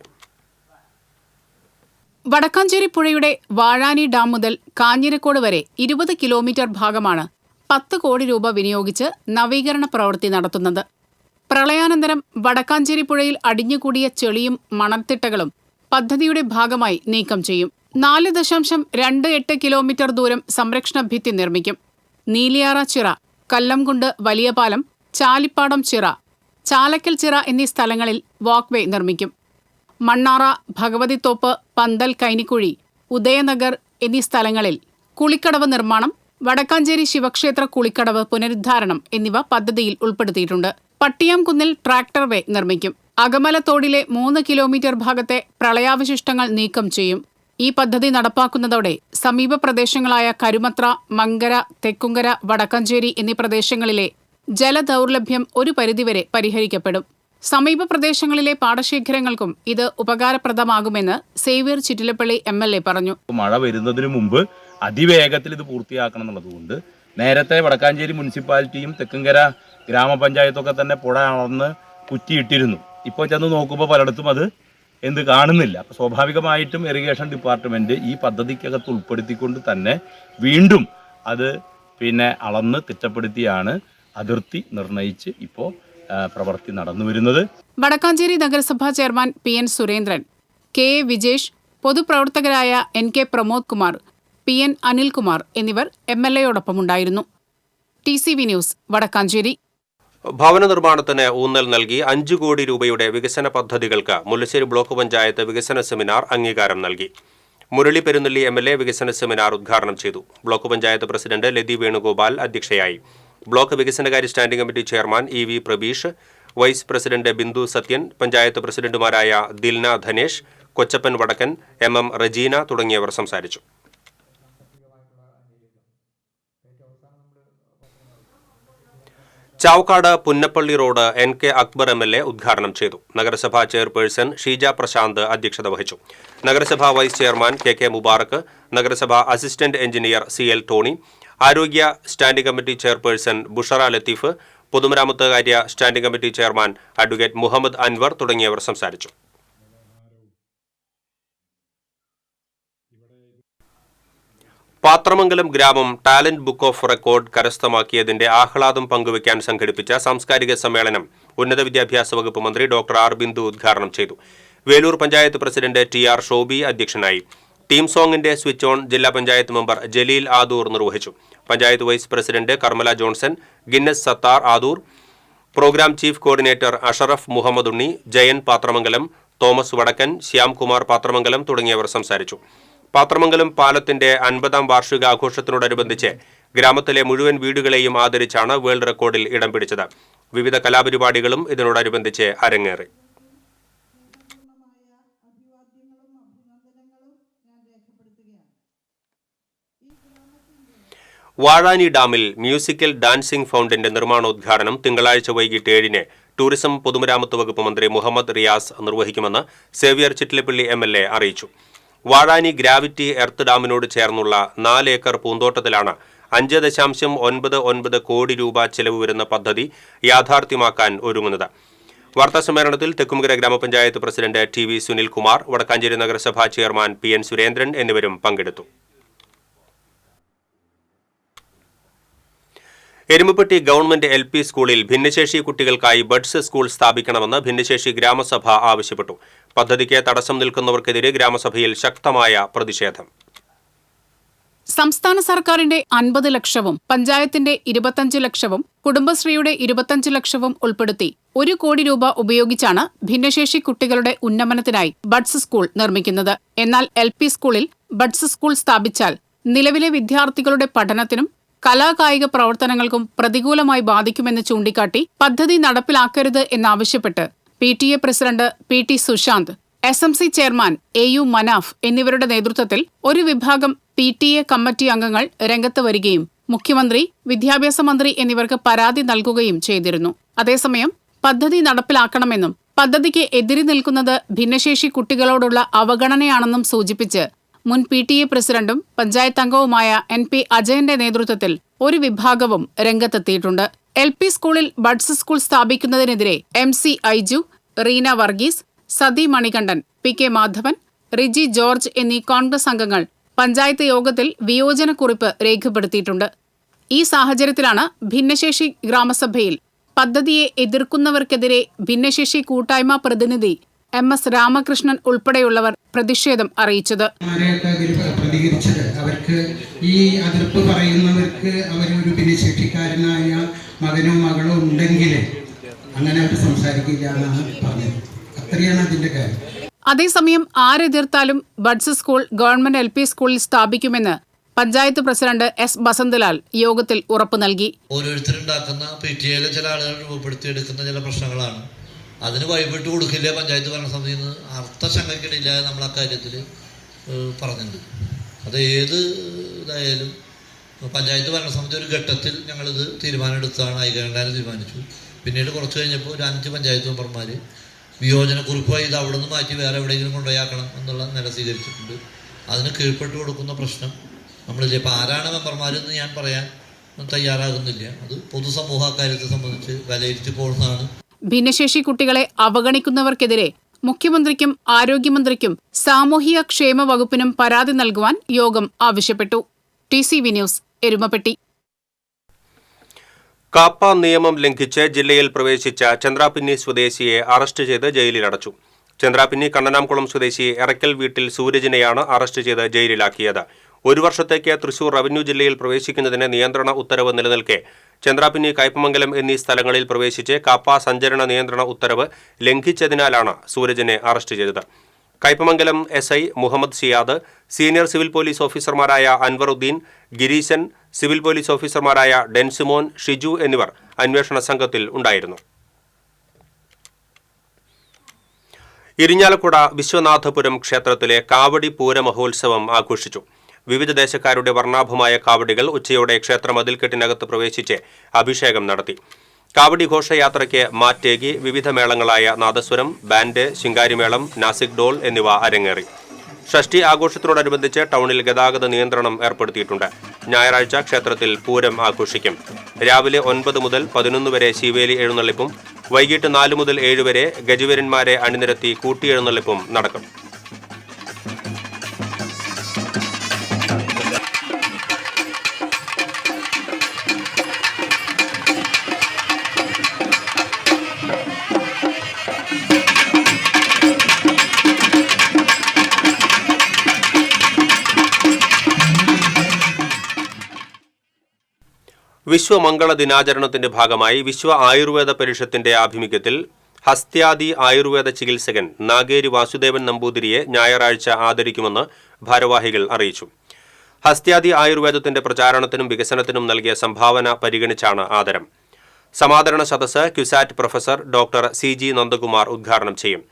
വടക്കാഞ്ചേരി പുഴയുടെ വാഴാനി ഡാം മുതൽ കാഞ്ഞിരക്കോട് വരെ 20 കിലോമീറ്റർ ഭാഗമാണ് 10 കോടി രൂപ വിനിയോഗിച്ച് നവീകരണ പ്രവൃത്തി നടത്തുന്നത്. പ്രളയാനന്തരം വടക്കാഞ്ചേരി പുഴയിൽ അടിഞ്ഞുകൂടിയ ചെളിയും മണൽത്തിട്ടകളും പദ്ധതിയുടെ ഭാഗമായി നീക്കം ചെയ്യും. 4.28 കിലോമീറ്റർ ദൂരം സംരക്ഷണ ഭിത്തി നിർമ്മിക്കും. നീലിയാറ ചിറ, കല്ലംകുണ്ട് വലിയ പാലം, ചാലിപ്പാടം ചിറ, ചാലക്കൽ ചിറ എന്നീ സ്ഥലങ്ങളിൽ വാക്ക്വേ നിർമ്മിക്കും. മണ്ണാറ, ഭഗവതിത്തോപ്പ്, പന്തൽ, കൈനിക്കുഴി, ഉദയനഗർ എന്നീ സ്ഥലങ്ങളിൽ കുളിക്കടവ് നിർമ്മാണം, വടക്കാഞ്ചേരി ശിവക്ഷേത്ര കുളിക്കടവ് പുനരുദ്ധാരണം എന്നിവ പദ്ധതിയിൽ ഉൾപ്പെടുത്തിയിട്ടുണ്ട്. പട്ടിയാംകുന്നിൽ ട്രാക്ടർ വേ നിർമ്മിക്കും. അകമലത്തോടിലെ 3 കിലോമീറ്റർ ഭാഗത്തെ പ്രളയാവശിഷ്ടങ്ങൾ നീക്കം ചെയ്യും. ഈ പദ്ധതി നടപ്പാക്കുന്നതോടെ സമീപ പ്രദേശങ്ങളായ കരുമത്ര, മങ്കര, തെക്കുങ്കര, വടക്കാഞ്ചേരി എന്നീ പ്രദേശങ്ങളിലെ ജലദൗർലഭ്യം ഒരു പരിധിവരെ പരിഹരിക്കപ്പെടും. സമീപ പ്രദേശങ്ങളിലെ പാടശേഖരങ്ങൾക്കും ഇത് ഉപകാരപ്രദമാകുമെന്ന് സേവ്യർ ചിറ്റിലപ്പള്ളി MLA പറഞ്ഞു. മഴ വരുന്നതിന് മുമ്പ് അതിവേഗത്തിൽ ഇത് പൂർത്തിയാക്കണം എന്നുള്ളതുകൊണ്ട് നേരത്തെ വടക്കാഞ്ചേരി മുനിസിപ്പാലിറ്റിയും തെക്കുംകര ഗ്രാമപഞ്ചായത്തൊക്കെ തന്നെ പുഴ അളന്ന് കുറ്റിയിട്ടിരുന്നു. ഇപ്പോൾ ചെന്ന് നോക്കുമ്പോൾ പലയിടത്തും അത് കാണുന്നില്ല. അപ്പോൾ സ്വാഭാവികമായിട്ടും ഇറിഗേഷൻ ഡിപ്പാർട്ട്മെൻറ്റ് ഈ പദ്ധതിക്കകത്ത് ഉൾപ്പെടുത്തിക്കൊണ്ട് തന്നെ വീണ്ടും അത് അളന്ന് തിട്ടപ്പെടുത്തിയാണ് അതിർത്തി നിർണയിച്ച് ഇപ്പോൾ പ്രവൃത്തി നടന്നു വരുന്നത്. വടക്കാഞ്ചേരി നഗരസഭാ chairman PN Surendran, KA Vijesh, പൊതുപ്രവർത്തകരായ NK പ്രമോദ് കുമാർ, PN അനിൽകുമാർ എന്നിവർ MLAയോടൊപ്പമുണ്ടായിരുന്നു. TCV news, Vadakkanchery. ഭവന നിർമ്മാണത്തിന് ഊന്നൽ നൽകി 5 കോടി രൂപയുടെ വികസന പദ്ധതികൾക്ക് മുല്ലശ്ശേരി ബ്ലോക്ക് പഞ്ചായത്ത് വികസന സെമിനാർ അംഗീകാരം നൽകി. മുരളി പെരുന്നെല്ലി MLA വികസന സെമിനാർ ഉദ്ഘാടനം ചെയ്തു. ബ്ലോക്ക് പഞ്ചായത്ത് പ്രസിഡന്റ് ലതി വേണുഗോപാൽ അധ്യക്ഷയായി. ബ്ലോക്ക് വികസനകാര്യ standing committee chairman EV Prabeesh, vice president Bindu Sathyan, panchayat പ്രസിഡന്റുമാരായ ദിൽന ധനേഷ്, കൊച്ചപ്പൻ വടക്കൻ, MM റജീന തുടങ്ങിയവർ സംസാരിച്ചു. Chavakkad Punnappally road NK Akbar MLA ഉദ്ഘാടനം ചെയ്തു. നഗരസഭാ ചെയർപേഴ്സൺ ഷീജ പ്രശാന്ത് അധ്യക്ഷത വഹിച്ചു. നഗരസഭാ വൈസ് ചെയർമാൻ KK മുബാറക്ക്, നഗരസഭാ അസിസ്റ്റന്റ് എഞ്ചിനീയർ CL ടോണി, ആരോഗ്യ standing committee chairperson Bushra Latheef, പൊതുമരാമത്ത് കാര്യ standing committee chairman advocate Muhammad Anwar തുടങ്ങിയവർ സംസാരിച്ചു. പാത്രമംഗലം ഗ്രാമം ടാലന്റ് ബുക്ക് ഓഫ് റെക്കോർഡ് കരസ്ഥമാക്കിയതിന്റെ ആഹ്ലാദം പങ്കുവയ്ക്കാൻ സംഘടിപ്പിച്ച സാംസ്കാരിക സമ്മേളനം ഉന്നത വിദ്യാഭ്യാസ വകുപ്പ് മന്ത്രി ഡോക്ടർ R ബിന്ദു ഉദ്ഘാടനം ചെയ്തു. വേലൂർ പഞ്ചായത്ത് പ്രസിഡന്റ് TR ഷോബി അധ്യക്ഷനായി. ടീം സോങ്ങിന്റെ സ്വിച്ച് ഓൺ ജില്ലാ പഞ്ചായത്ത് മെമ്പർ ജലീൽ ആദൂർ നിർവഹിച്ചു. Panchayat vice president Carmela Johnson, Guinness Sathar Adoor, programme chief coordinator Ashraf Muhammad Unni, Jayan Pathramangalam, Thomas Vadakkan, Shyamkumar Pathramangalam തുടങ്ങിയവർ സംസാരിച്ചു. പാത്രമംഗലം പാലത്തിന്റെ 50ാം വാർഷികാഘോഷത്തിനോടനുബന്ധിച്ച് ഗ്രാമത്തിലെ മുഴുവൻ വീടുകളെയും ആദരിച്ചാണ് വേൾഡ് റെക്കോർഡിൽ ഇടം പിടിച്ചത്. വിവിധ കലാപരിപാടികളും ഇതിനോടനുബന്ധിച്ച് അരങ്ങേറി. വാഴാനി ഡാമിൽ മ്യൂസിക്കൽ ഡാൻസിംഗ് ഫൗണ്ടന്റെ നിർമ്മാണോദ്ഘാടനം തിങ്കളാഴ്ച വൈകിട്ട് 7-ന് ടൂറിസം പൊതുമരാമത്ത് വകുപ്പ് മന്ത്രി മുഹമ്മദ് റിയാസ് നിർവഹിക്കുമെന്ന് സേവ്യർ ചിറ്റിലപ്പള്ളി MLA അറിയിച്ചു. വാഴാനി ഗ്രാവിറ്റി എർത്ത് ഡാമിനോട് ചേർന്നുള്ള 4 ഏക്കർ പൂന്തോട്ടത്തിലാണ് 5.99 കോടി രൂപ ചെലവ് വരുന്ന പദ്ധതി യാഥാർത്ഥ്യമാക്കാൻ ഒരുങ്ങുന്നത്. വാർത്താസമ്മേളനത്തിൽ തെക്കുംകര ഗ്രാമപഞ്ചായത്ത് പ്രസിഡന്റ് TV സുനിൽകുമാർ, വടക്കാഞ്ചേരി നഗരസഭാ ചെയർമാൻ PN സുരേന്ദ്രൻ എന്നിവരും പങ്കെടുത്തു. എരുമപ്പെട്ടി ഗവൺമെന്റ് LP സ്കൂളിൽ ഭിന്നശേഷി കുട്ടികൾക്കായി ബഡ്സ് സ്കൂൾ സ്ഥാപിക്കണമെന്ന് ഭിന്നശേഷി ഗ്രാമസഭ ആവശ്യപ്പെട്ടു. പദ്ധതിക്ക് തടസ്സം നിൽക്കുന്നവർക്കെതിരെ ഗ്രാമസഭയിൽ ശക്തമായ പ്രതിഷേധം. സംസ്ഥാന സർക്കാരിന്റെ 50 ലക്ഷവും പഞ്ചായത്തിന്റെ 25 ലക്ഷവും കുടുംബശ്രീയുടെ 25 ലക്ഷവും ഉൾപ്പെടുത്തി 1 കോടി രൂപ ഉപയോഗിച്ചാണ് ഭിന്നശേഷി കുട്ടികളുടെ ഉന്നമനത്തിനായി ബഡ്സ് സ്കൂൾ നിർമ്മിക്കുന്നത്. എന്നാൽ LP സ്കൂളിൽ ബഡ്സ് സ്കൂൾ സ്ഥാപിച്ചാൽ നിലവിലെ വിദ്യാർത്ഥികളുടെ പഠനത്തിനും കലാകായിക പ്രവർത്തനങ്ങൾക്കും പ്രതികൂലമായി ബാധിക്കുമെന്ന് ചൂണ്ടിക്കാട്ടി പദ്ധതി നടപ്പിലാക്കരുത് എന്നാവശ്യപ്പെട്ട് PTA president PT Sushant, SMC chairman AU Manaf എന്നിവരുടെ നേതൃത്വത്തിൽ ഒരു വിഭാഗം PTA കമ്മിറ്റി അംഗങ്ങൾ രംഗത്ത് വരികയും മുഖ്യമന്ത്രി, വിദ്യാഭ്യാസ മന്ത്രി എന്നിവർക്ക് പരാതി നൽകുകയും ചെയ്തിരുന്നു. അതേസമയം പദ്ധതി നടപ്പിലാക്കണമെന്നും പദ്ധതിക്ക് എതിരി നിൽക്കുന്നത് ഭിന്നശേഷി കുട്ടികളോടുള്ള അവഗണനയാണെന്നും സൂചിപ്പിച്ച് മുൻ PTA പ്രസിഡന്റും പഞ്ചായത്ത് അംഗവുമായ NP അജയന്റെ നേതൃത്വത്തിൽ ഒരു വിഭാഗവും രംഗത്തെത്തിയിട്ടുണ്ട്. LP സ്കൂളിൽ ബഡ്സ് സ്കൂൾ സ്ഥാപിക്കുന്നതിനെതിരെ MC Aiju, Reena Varghese, Sathi Manikandan, PK Madhavan, Riji George എന്നീ കോൺഗ്രസ് അംഗങ്ങൾ പഞ്ചായത്ത് യോഗത്തിൽ വിയോജനക്കുറിപ്പ് രേഖപ്പെടുത്തിയിട്ടുണ്ട്. ഈ സാഹചര്യത്തിലാണ് ഭിന്നശേഷി ഗ്രാമസഭയിൽ പദ്ധതിയെ എതിർക്കുന്നവർക്കെതിരെ ഭിന്നശേഷി കൂട്ടായ്മ പ്രതിനിധി MS രാമകൃഷ്ണൻ ഉൾപ്പെടെയുള്ളവർ പ്രതിഷേധം അറിയിച്ചത്. പ്രതികരിച്ചത് അവർക്ക് ഈ അതിർപ്പ് പറയുന്നവർക്ക് അവരൊരു ഭിന്നശേഷിക്കാരനായ മകനോ മകളോ ഉണ്ടെങ്കിൽ അങ്ങനെ അവർ സംസാരിക്കില്ല എന്നാണ് പറഞ്ഞത്. അത്രയാണ് അതിന്റെ കാര്യം. അതേസമയം ആരെതിർത്താലും ബഡ്സ് സ്കൂൾ ഗവൺമെന്റ് LP സ്കൂളിൽ സ്ഥാപിക്കുമെന്ന് പഞ്ചായത്ത് പ്രസിഡന്റ് S ബസന്തലാൽ യോഗത്തിൽ ഉറപ്പു നൽകി. ഓരോരുത്തരുണ്ടാക്കുന്ന PTA ചില ആളുകൾ രൂപപ്പെടുത്തിയെടുക്കുന്ന ചില പ്രശ്നങ്ങളാണ്. അതിന് വഴിവിട്ട് കൊടുക്കില്ല പഞ്ചായത്ത് ഭരണസമിതിയിൽ നിന്ന് അർത്ഥശങ്കയ്ക്കിടയില്ലാതെ നമ്മൾ അക്കാര്യത്തിൽ പറഞ്ഞിട്ടുണ്ട്. അത് ഏത് ഇതായാലും പഞ്ചായത്ത് ഭരണസമിതി ഒരു ഘട്ടത്തിൽ ഞങ്ങളിത് തീരുമാനമെടുത്താണ്, ഐകകണ്ഠേന തീരുമാനിച്ചു. പിന്നീട് കുറച്ച് കഴിഞ്ഞപ്പോൾ ഒരു 5 പഞ്ചായത്ത് മെമ്പർമാർ വിയോജനക്കുറിപ്പായി ഇത് അവിടെ നിന്ന് മാറ്റി വേറെ എവിടെയെങ്കിലും കൊണ്ടുപോയാക്കണം എന്നുള്ള നില സ്വീകരിച്ചിട്ടുണ്ട്. അതിന് കീഴ്പ്പെട്ട് കൊടുക്കുന്ന പ്രശ്നം നമ്മളില്ല. ഇപ്പോൾ ആരാണ് മെമ്പർമാരെന്ന് ഞാൻ പറയാൻ തയ്യാറാകുന്നില്ല. അത് പൊതുസമൂഹ കാര്യത്തെ സംബന്ധിച്ച് വിലയിരുത്തി പോകുന്നതാണ്. ഭിന്നശേഷി കുട്ടികളെ അവഗണിക്കുന്നവർക്കെതിരെ മുഖ്യമന്ത്രിക്കും ആരോഗ്യമന്ത്രിക്കും സാമൂഹിക ക്ഷേമ വകുപ്പിനും പരാതി നൽകുവാൻ യോഗം ആവശ്യപ്പെട്ടു. TCV news, Erumapetty. കാപ്പ നിയമം ലംഘിച്ച് ജില്ലയിൽ പ്രവേശിച്ച ചന്ദ്രാപിന്നി സ്വദേശിയെ അറസ്റ്റ് ചെയ്ത് ജയിലിലടച്ചു. ചന്ദ്രാപിന്നി കണ്ണനാംകുളം സ്വദേശി എറക്കൽ വീട്ടിൽ സൂരജിനെയാണ് അറസ്റ്റ് ചെയ്ത് ജയിലിലാക്കിയത്. 1 വർഷത്തേക്ക് തൃശൂർ റവന്യൂ ജില്ലയിൽ പ്രവേശിക്കുന്നതിന് നിയന്ത്രണ ഉത്തരവ് നിലനിൽക്കെ ചന്ദ്രാപിന്നി, കയ്പമംഗലം എന്നീ സ്ഥലങ്ങളിൽ പ്രവേശിച്ച് കാപ്പ സഞ്ചരണ നിയന്ത്രണ ഉത്തരവ് ലംഘിച്ചതിനാലാണ് സൂരജിനെ അറസ്റ്റ് ചെയ്തത്. Kaipamangalam SI Muhammad Siyad, senior civil police ഓഫീസർമാരായ അൻവറുദ്ദീൻ, ഗിരീശൻ, സിവിൽ പോലീസ് ഓഫീസർമാരായ ഡെൻസിമോൻ, ഷിജു എന്നിവർ അന്വേഷണ സംഘത്തിൽ ഉണ്ടായിരുന്നു. ഇരിഞ്ഞാലക്കുട വിശ്വനാഥപുരം ക്ഷേത്രത്തിലെ കാവടി പൂര മഹോത്സവം ആഘോഷിച്ചു. വിവിധ ദേശക്കാരുടെ വർണ്ണാഭമായ കാവടികൾ ഉച്ചയോടെ ക്ഷേത്ര മതിൽക്കെട്ടിനകത്ത് പ്രവേശിച്ച് അഭിഷേകം നടത്തി. കാവടി ഘോഷയാത്രയ്ക്ക് മാറ്റേകി വിവിധ മേളങ്ങളായ നാദസ്വരം, ബാൻഡ്, ശിങ്കാരിമേളം, നാസിക് ഡോൾ എന്നിവ അരങ്ങേറി. ഷഷ്ഠി ആഘോഷത്തോടനുബന്ധിച്ച് ടൗണിൽ ഗതാഗത നിയന്ത്രണം ഏർപ്പെടുത്തിയിട്ടുണ്ട്. ഞായറാഴ്ച ക്ഷേത്രത്തിൽ പൂരം ആഘോഷിക്കും. രാവിലെ 9 മുതൽ 11 വരെ ശീവേലി എഴുന്നള്ളിപ്പും വൈകിട്ട് 4 മുതൽ 7 വരെ ഗജവീരന്മാരെ അണിനിരത്തി കൂട്ടിയെഴുന്നള്ളിപ്പും നടക്കും. വിശ്വമംഗള ദിനാചരണത്തിന്റെ ഭാഗമായി വിശ്വ ആയുർവേദ പരിഷത്തിന്റെ ആഭിമുഖ്യത്തിൽ ഹസ്ത്യാദി ആയുർവേദ ചികിത്സകൻ നാഗേരി വാസുദേവൻ നമ്പൂതിരിയെ ഞായറാഴ്ച ആദരിക്കുമെന്ന് ഭാരവാഹികൾ അറിയിച്ചു. ഹസ്ത്യാദി ആയുർവേദത്തിന്റെ പ്രചാരണത്തിനും വികസനത്തിനും നൽകിയ സംഭാവന പരിഗണിച്ചാണ് ആദരം. സമാദരണ സദസ്സ് CUSAT professor doctor CG Nandakumar ഉദ്ഘാടനം ചെയ്യും.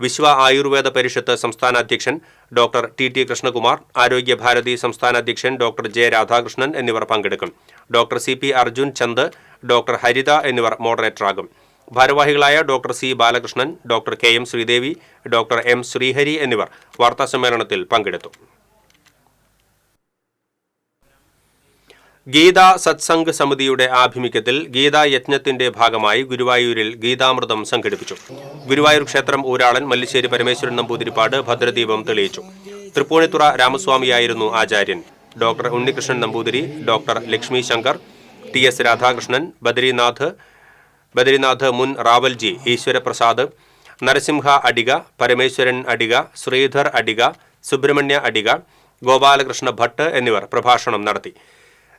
വിശ്വ ആയുർവേദ പരിഷത്ത് സംസ്ഥാന അധ്യക്ഷൻ ഡോക്ടർ TT കൃഷ്ണകുമാർ, ആരോഗ്യഭാരതി സംസ്ഥാന അധ്യക്ഷൻ ഡോക്ടർ J രാധാകൃഷ്ണൻ എന്നിവർ പങ്കെടുക്കും. Doctor CP Arjun Chand, doctor Haritha എന്നിവർ മോഡറേറ്ററാകും. ഭാരവാഹികളായ doctor C Balakrishnan, doctor KM Sreedevi, doctor M Srihari എന്നിവർ വാർത്താസമ്മേളനത്തിൽ പങ്കെടുത്തു. ഗീതാ സത്സംഗ് സമിതിയുടെ ആഭിമുഖ്യത്തിൽ ഗീതാ യജ്ഞത്തിന്റെ ഭാഗമായി ഗുരുവായൂരിൽ ഗീതാമൃതം സംഘടിപ്പിച്ചു. ഗുരുവായൂർ ക്ഷേത്രം ഊരാളൻ മല്ലിശ്ശേരി പരമേശ്വരൻ നമ്പൂതിരിപ്പാട് ഭദ്രദീപം തെളിയിച്ചു. തൃപ്പൂണിത്തുറ രാമസ്വാമിയായിരുന്നു ആചാര്യൻ. Doctor Unnikrishnan Namboothiri, doctor Lakshmi Shankar, TS Radhakrishnan, Badrinath മുൻ റാവൽജി, ഈശ്വരപ്രസാദ്, നരസിംഹ അഡിഗ, പരമേശ്വരൻ അഡിഗ, ശ്രീധർ അഡിഗ, സുബ്രഹ്മണ്യ അഡിഗ, ഗോപാലകൃഷ്ണ ഭട്ട് എന്നിവർ പ്രഭാഷണം നടത്തി.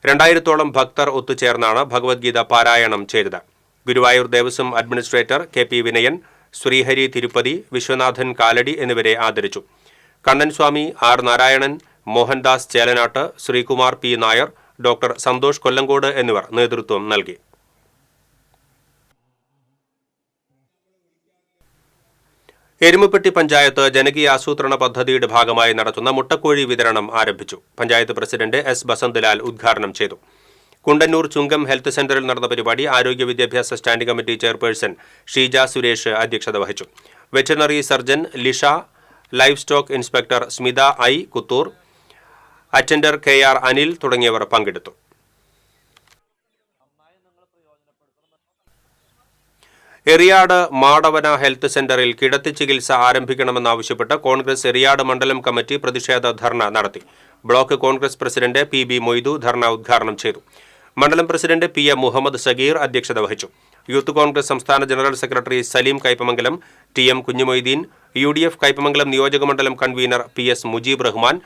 2000-ഓളം ഭക്തർ ഒത്തുചേർന്നാണ് ഭഗവത്ഗീത പാരായണം ചെയ്തത്. ഗുരുവായൂർ ദേവസ്വം അഡ്മിനിസ്ട്രേറ്റർ KP വിനയൻ, ശ്രീഹരി തിരുപ്പതി, വിശ്വനാഥൻ കാലടി എന്നിവരെ ആദരിച്ചു. Kannanswami, R Narayanan, Mohandas Chelanat, Sreekumar P Nair, doctor Santhosh Kollengode എന്നിവർ നേതൃത്വം നൽകി. എരുമപ്പെട്ടി പഞ്ചായത്ത് ജനകീയ ആസൂത്രണ പദ്ധതിയുടെ ഭാഗമായി നടത്തുന്ന മുട്ടക്കോഴി വിതരണം ആരംഭിച്ചു. പഞ്ചായത്ത് പ്രസിഡന്റ് S ബസന്തലാൽ ഉദ്ഘാടനം ചെയ്തു. കുണ്ടന്നൂർ ചുങ്കം ഹെൽത്ത് സെന്ററിൽ നടന്ന പരിപാടി ആരോഗ്യ വിദ്യാഭ്യാസ standing committee chairperson Sheeja Suresh അധ്യക്ഷത വഹിച്ചു. Veterinary surgeon Lisha, life stock inspector Smitha I Kuthur, attender KR Anil തുടങ്ങിയവർ പങ്കെടുത്തു. എറിയാട് മാടവന ഹെൽത്ത് സെന്ററിൽ കിടത്തി ചികിത്സ ആരംഭിക്കണമെന്നാവശ്യപ്പെട്ട് കോൺഗ്രസ് എറിയാട് മണ്ഡലം കമ്മിറ്റി പ്രതിഷേധ ധർണ നടത്തി. Block Congress president PB Moythu dharna ഉദ്ഘാടനം ചെയ്തു. മണ്ഡലം പ്രസിഡന്റ് PM മുഹമ്മദ് സഗീർ അധ്യക്ഷത വഹിച്ചു. യൂത്ത് കോൺഗ്രസ് സംസ്ഥാന general secretary Saleem Kaipamangalam, TM Kunjumoideen, UDF Kaipamangalam നിയോജകമണ്ഡലം convener PS Mujeeb Rahman,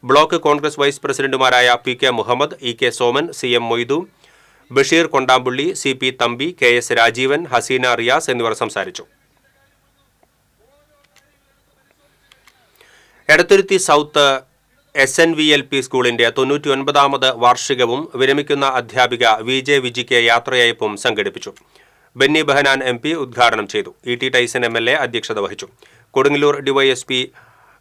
block Congress vice പ്രസിഡന്റുമാരായ PK Muhammad, EK Soman, CM Moythu, Basheer Kondampully, CP Thampi, KS Rajeevan, Haseena Riyas എന്നിവർ സംസാരിച്ചു. എടത്തുരുത്തി സൗത്ത് SNVLP സ്കൂളിന്റെ 99ാമത് വാർഷികവും വിരമിക്കുന്ന അധ്യാപിക VJ വിജിക്ക് യാത്രയയപ്പും സംഘടിപ്പിച്ചു. ബെന്നി ബെഹനാൻ MP ഉദ്ഘാടനം ചെയ്തു. ET ടൈസൺ MLA അധ്യക്ഷത വഹിച്ചു. കൊടുങ്ങല്ലൂർ DYSP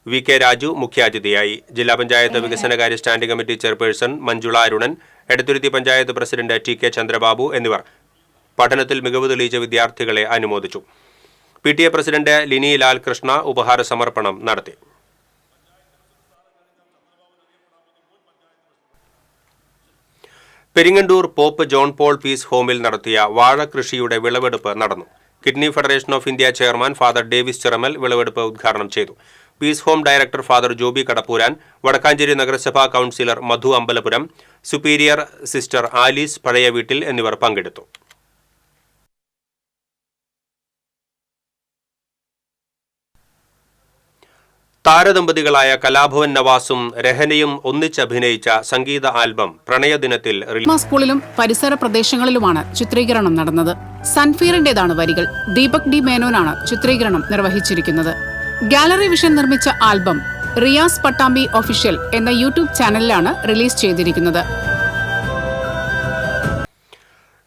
VK രാജു മുഖ്യാതിഥിയായി. ജില്ലാ പഞ്ചായത്ത് വികസനകാര്യ standing committee chairperson Manjula Arunan, Edathuruthy panchayat president TK Chandrababu എന്നിവർ പഠനത്തിൽ മികവ് തെളിയിച്ച വിദ്യാർത്ഥികളെ അനുമോദിച്ചു. PTA പ്രസിഡന്റ് ലിനി ലാൽകൃഷ്ണ ഉപഹാര സമർപ്പണം നടത്തി. Peringandoor Pope John Paul Peace ഹോമിൽ നടത്തിയ വാഴ കൃഷിയുടെ വിളവെടുപ്പ് നടന്നു. Kidney Federation of India chairman Father Davis Chiramel വിളവെടുപ്പ് ഉദ്ഘാടനം ചെയ്തു. Peace Home director Father Joby Kadappuran, Vadakkanchery നഗരസഭാ councillor Madhu Ambalapuram, superior Sister Alice പഴയ വീട്ടിൽ എന്നിവർ പങ്കെടുത്തു. താരദമ്പതികളായ കലാഭവൻ നവാസും രഹനയും ഒന്നിച്ചഭിനയിച്ച സംഗീത ആൽബം പ്രണയദിനത്തിൽ സ്കൂളിലും പരിസര പ്രദേശങ്ങളിലുമാണ് ചിത്രീകരണം നടന്നത്. സൺഫീറിന്റേതാണ് വരികൾ. ദീപക് D മേനോനാണ് ചിത്രീകരണം നിർവഹിച്ചിരിക്കുന്നത്. ഗാലറി വിഷൻ നിർമ്മിച്ച ആൽബം റിയാസ് പട്ടാമ്പി ഒഫീഷ്യൽ എന്ന യൂട്യൂബ് ചാനലിലാണ് റിലീസ് ചെയ്തിരിക്കുന്നത്.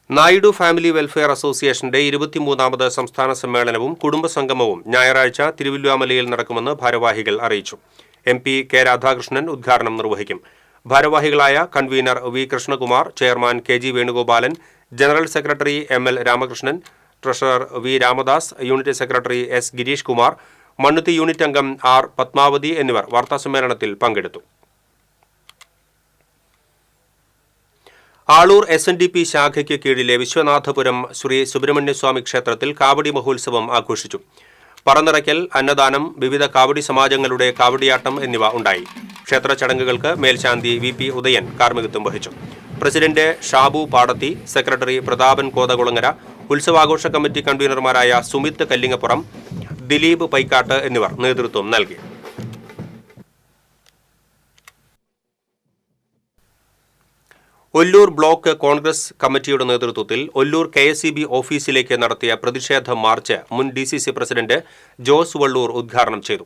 നായിഡു ഫാമിലി വെൽഫെയർ അസോസിയേഷന്റെ 23ാമത് സംസ്ഥാന സമ്മേളനവും കുടുംബസംഗമവും ഞായറാഴ്ച തിരുവല്ലുവാമലയിൽ നടക്കുമെന്ന് ഭാരവാഹികൾ അറിയിച്ചു. MP K രാധാകൃഷ്ണൻ ഉദ്ഘാടനം നിർവഹിക്കും. ഭാരവാഹികളായ convener V Krishnakumar, chairman KG Venugopalan, general secretary ML Ramakrishnan, treasurer V Ramadas, unit secretary S Girish Kumar, Mannuthy unit അംഗം R പത്മാവതി എന്നിവർ വാർത്താസമ്മേളനത്തിൽ പങ്കെടുത്തു. ആളൂർ SNDP ശാഖയ്ക്ക് കീഴിലെ വിശ്വനാഥപുരം ശ്രീ സുബ്രഹ്മണ്യസ്വാമി ക്ഷേത്രത്തിൽ കാവടി മഹോത്സവം ആഘോഷിച്ചു. പറന്നിറക്കൽ, അന്നദാനം, വിവിധ കാവടി സമാജങ്ങളുടെ കാവടിയാട്ടം എന്നിവ ഉണ്ടായി. ക്ഷേത്ര ചടങ്ങുകൾക്ക് മേൽശാന്തി VP ഉദയൻ കാർമ്മികത്വം വഹിച്ചു. പ്രസിഡന്റ് ഷാബു പാടത്തി, സെക്രട്ടറി പ്രതാപൻ കോതകുളങ്ങര, ഉത്സവാഘോഷ കമ്മിറ്റി കൺവീനർമാരായ സുമിത് കല്ലിങ്ങപ്പുറം, ദിലീപ് പൈക്കാട്ട് എന്നിവർ നേതൃത്വം നൽകി. ഒല്ലൂർ ബ്ലോക്ക് കോൺഗ്രസ് കമ്മിറ്റിയുടെ നേതൃത്വത്തിൽ ഒല്ലൂർ KSEB ഓഫീസിലേക്ക് നടത്തിയ പ്രതിഷേധ മാർച്ച് മുൻ DCC പ്രസിഡന്റ് ജോസ് വള്ളൂർ ഉദ്ഘാടനം ചെയ്തു.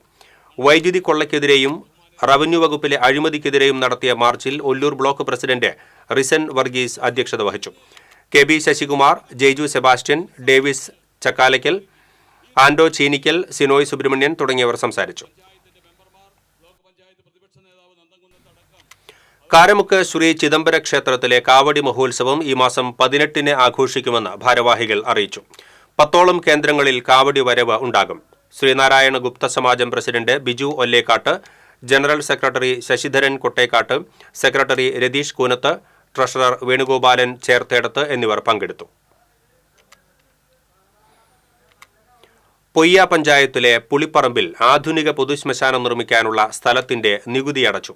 വൈദ്യുതി കൊള്ളയ്ക്കെതിരെയും റവന്യൂ വകുപ്പിലെ അഴിമതിക്കെതിരെയും നടത്തിയ മാർച്ചിൽ ഒല്ലൂർ ബ്ലോക്ക് പ്രസിഡന്റ് റിസൻ വർഗീസ് അധ്യക്ഷത വഹിച്ചു. KB Sasikumar, Jaiju Sebastian, Davis Chakkalakkal, Ando Cheenikkal, Sinoj Subramanian തുടങ്ങിയവർ സംസാരിച്ചു. കാരമുക്ക് ശ്രീ ചിദംബര ക്ഷേത്രത്തിലെ കാവടി മഹോത്സവം ഈ മാസം 18-ന് ആഘോഷിക്കുമെന്ന് ഭാരവാഹികൾ അറിയിച്ചു. 10ഓളം കേന്ദ്രങ്ങളിൽ കാവടി വരവ് ഉണ്ടാകും. Sreenarayana Gupta Samajam president Biju Ollekkatt, general secretary Sasidharan Kottekkatt, secretary Ratheesh Koonath, treasurer Venugopalan Cherthedath എന്നിവർ പങ്കെടുത്തു. പൊയ്യ പഞ്ചായത്തിലെ പുളിപ്പറമ്പിൽ ആധുനിക പൊതുശ്മശാനം നിർമ്മിക്കാനുള്ള സ്ഥലത്തിന്റെ നികുതി അടച്ചു.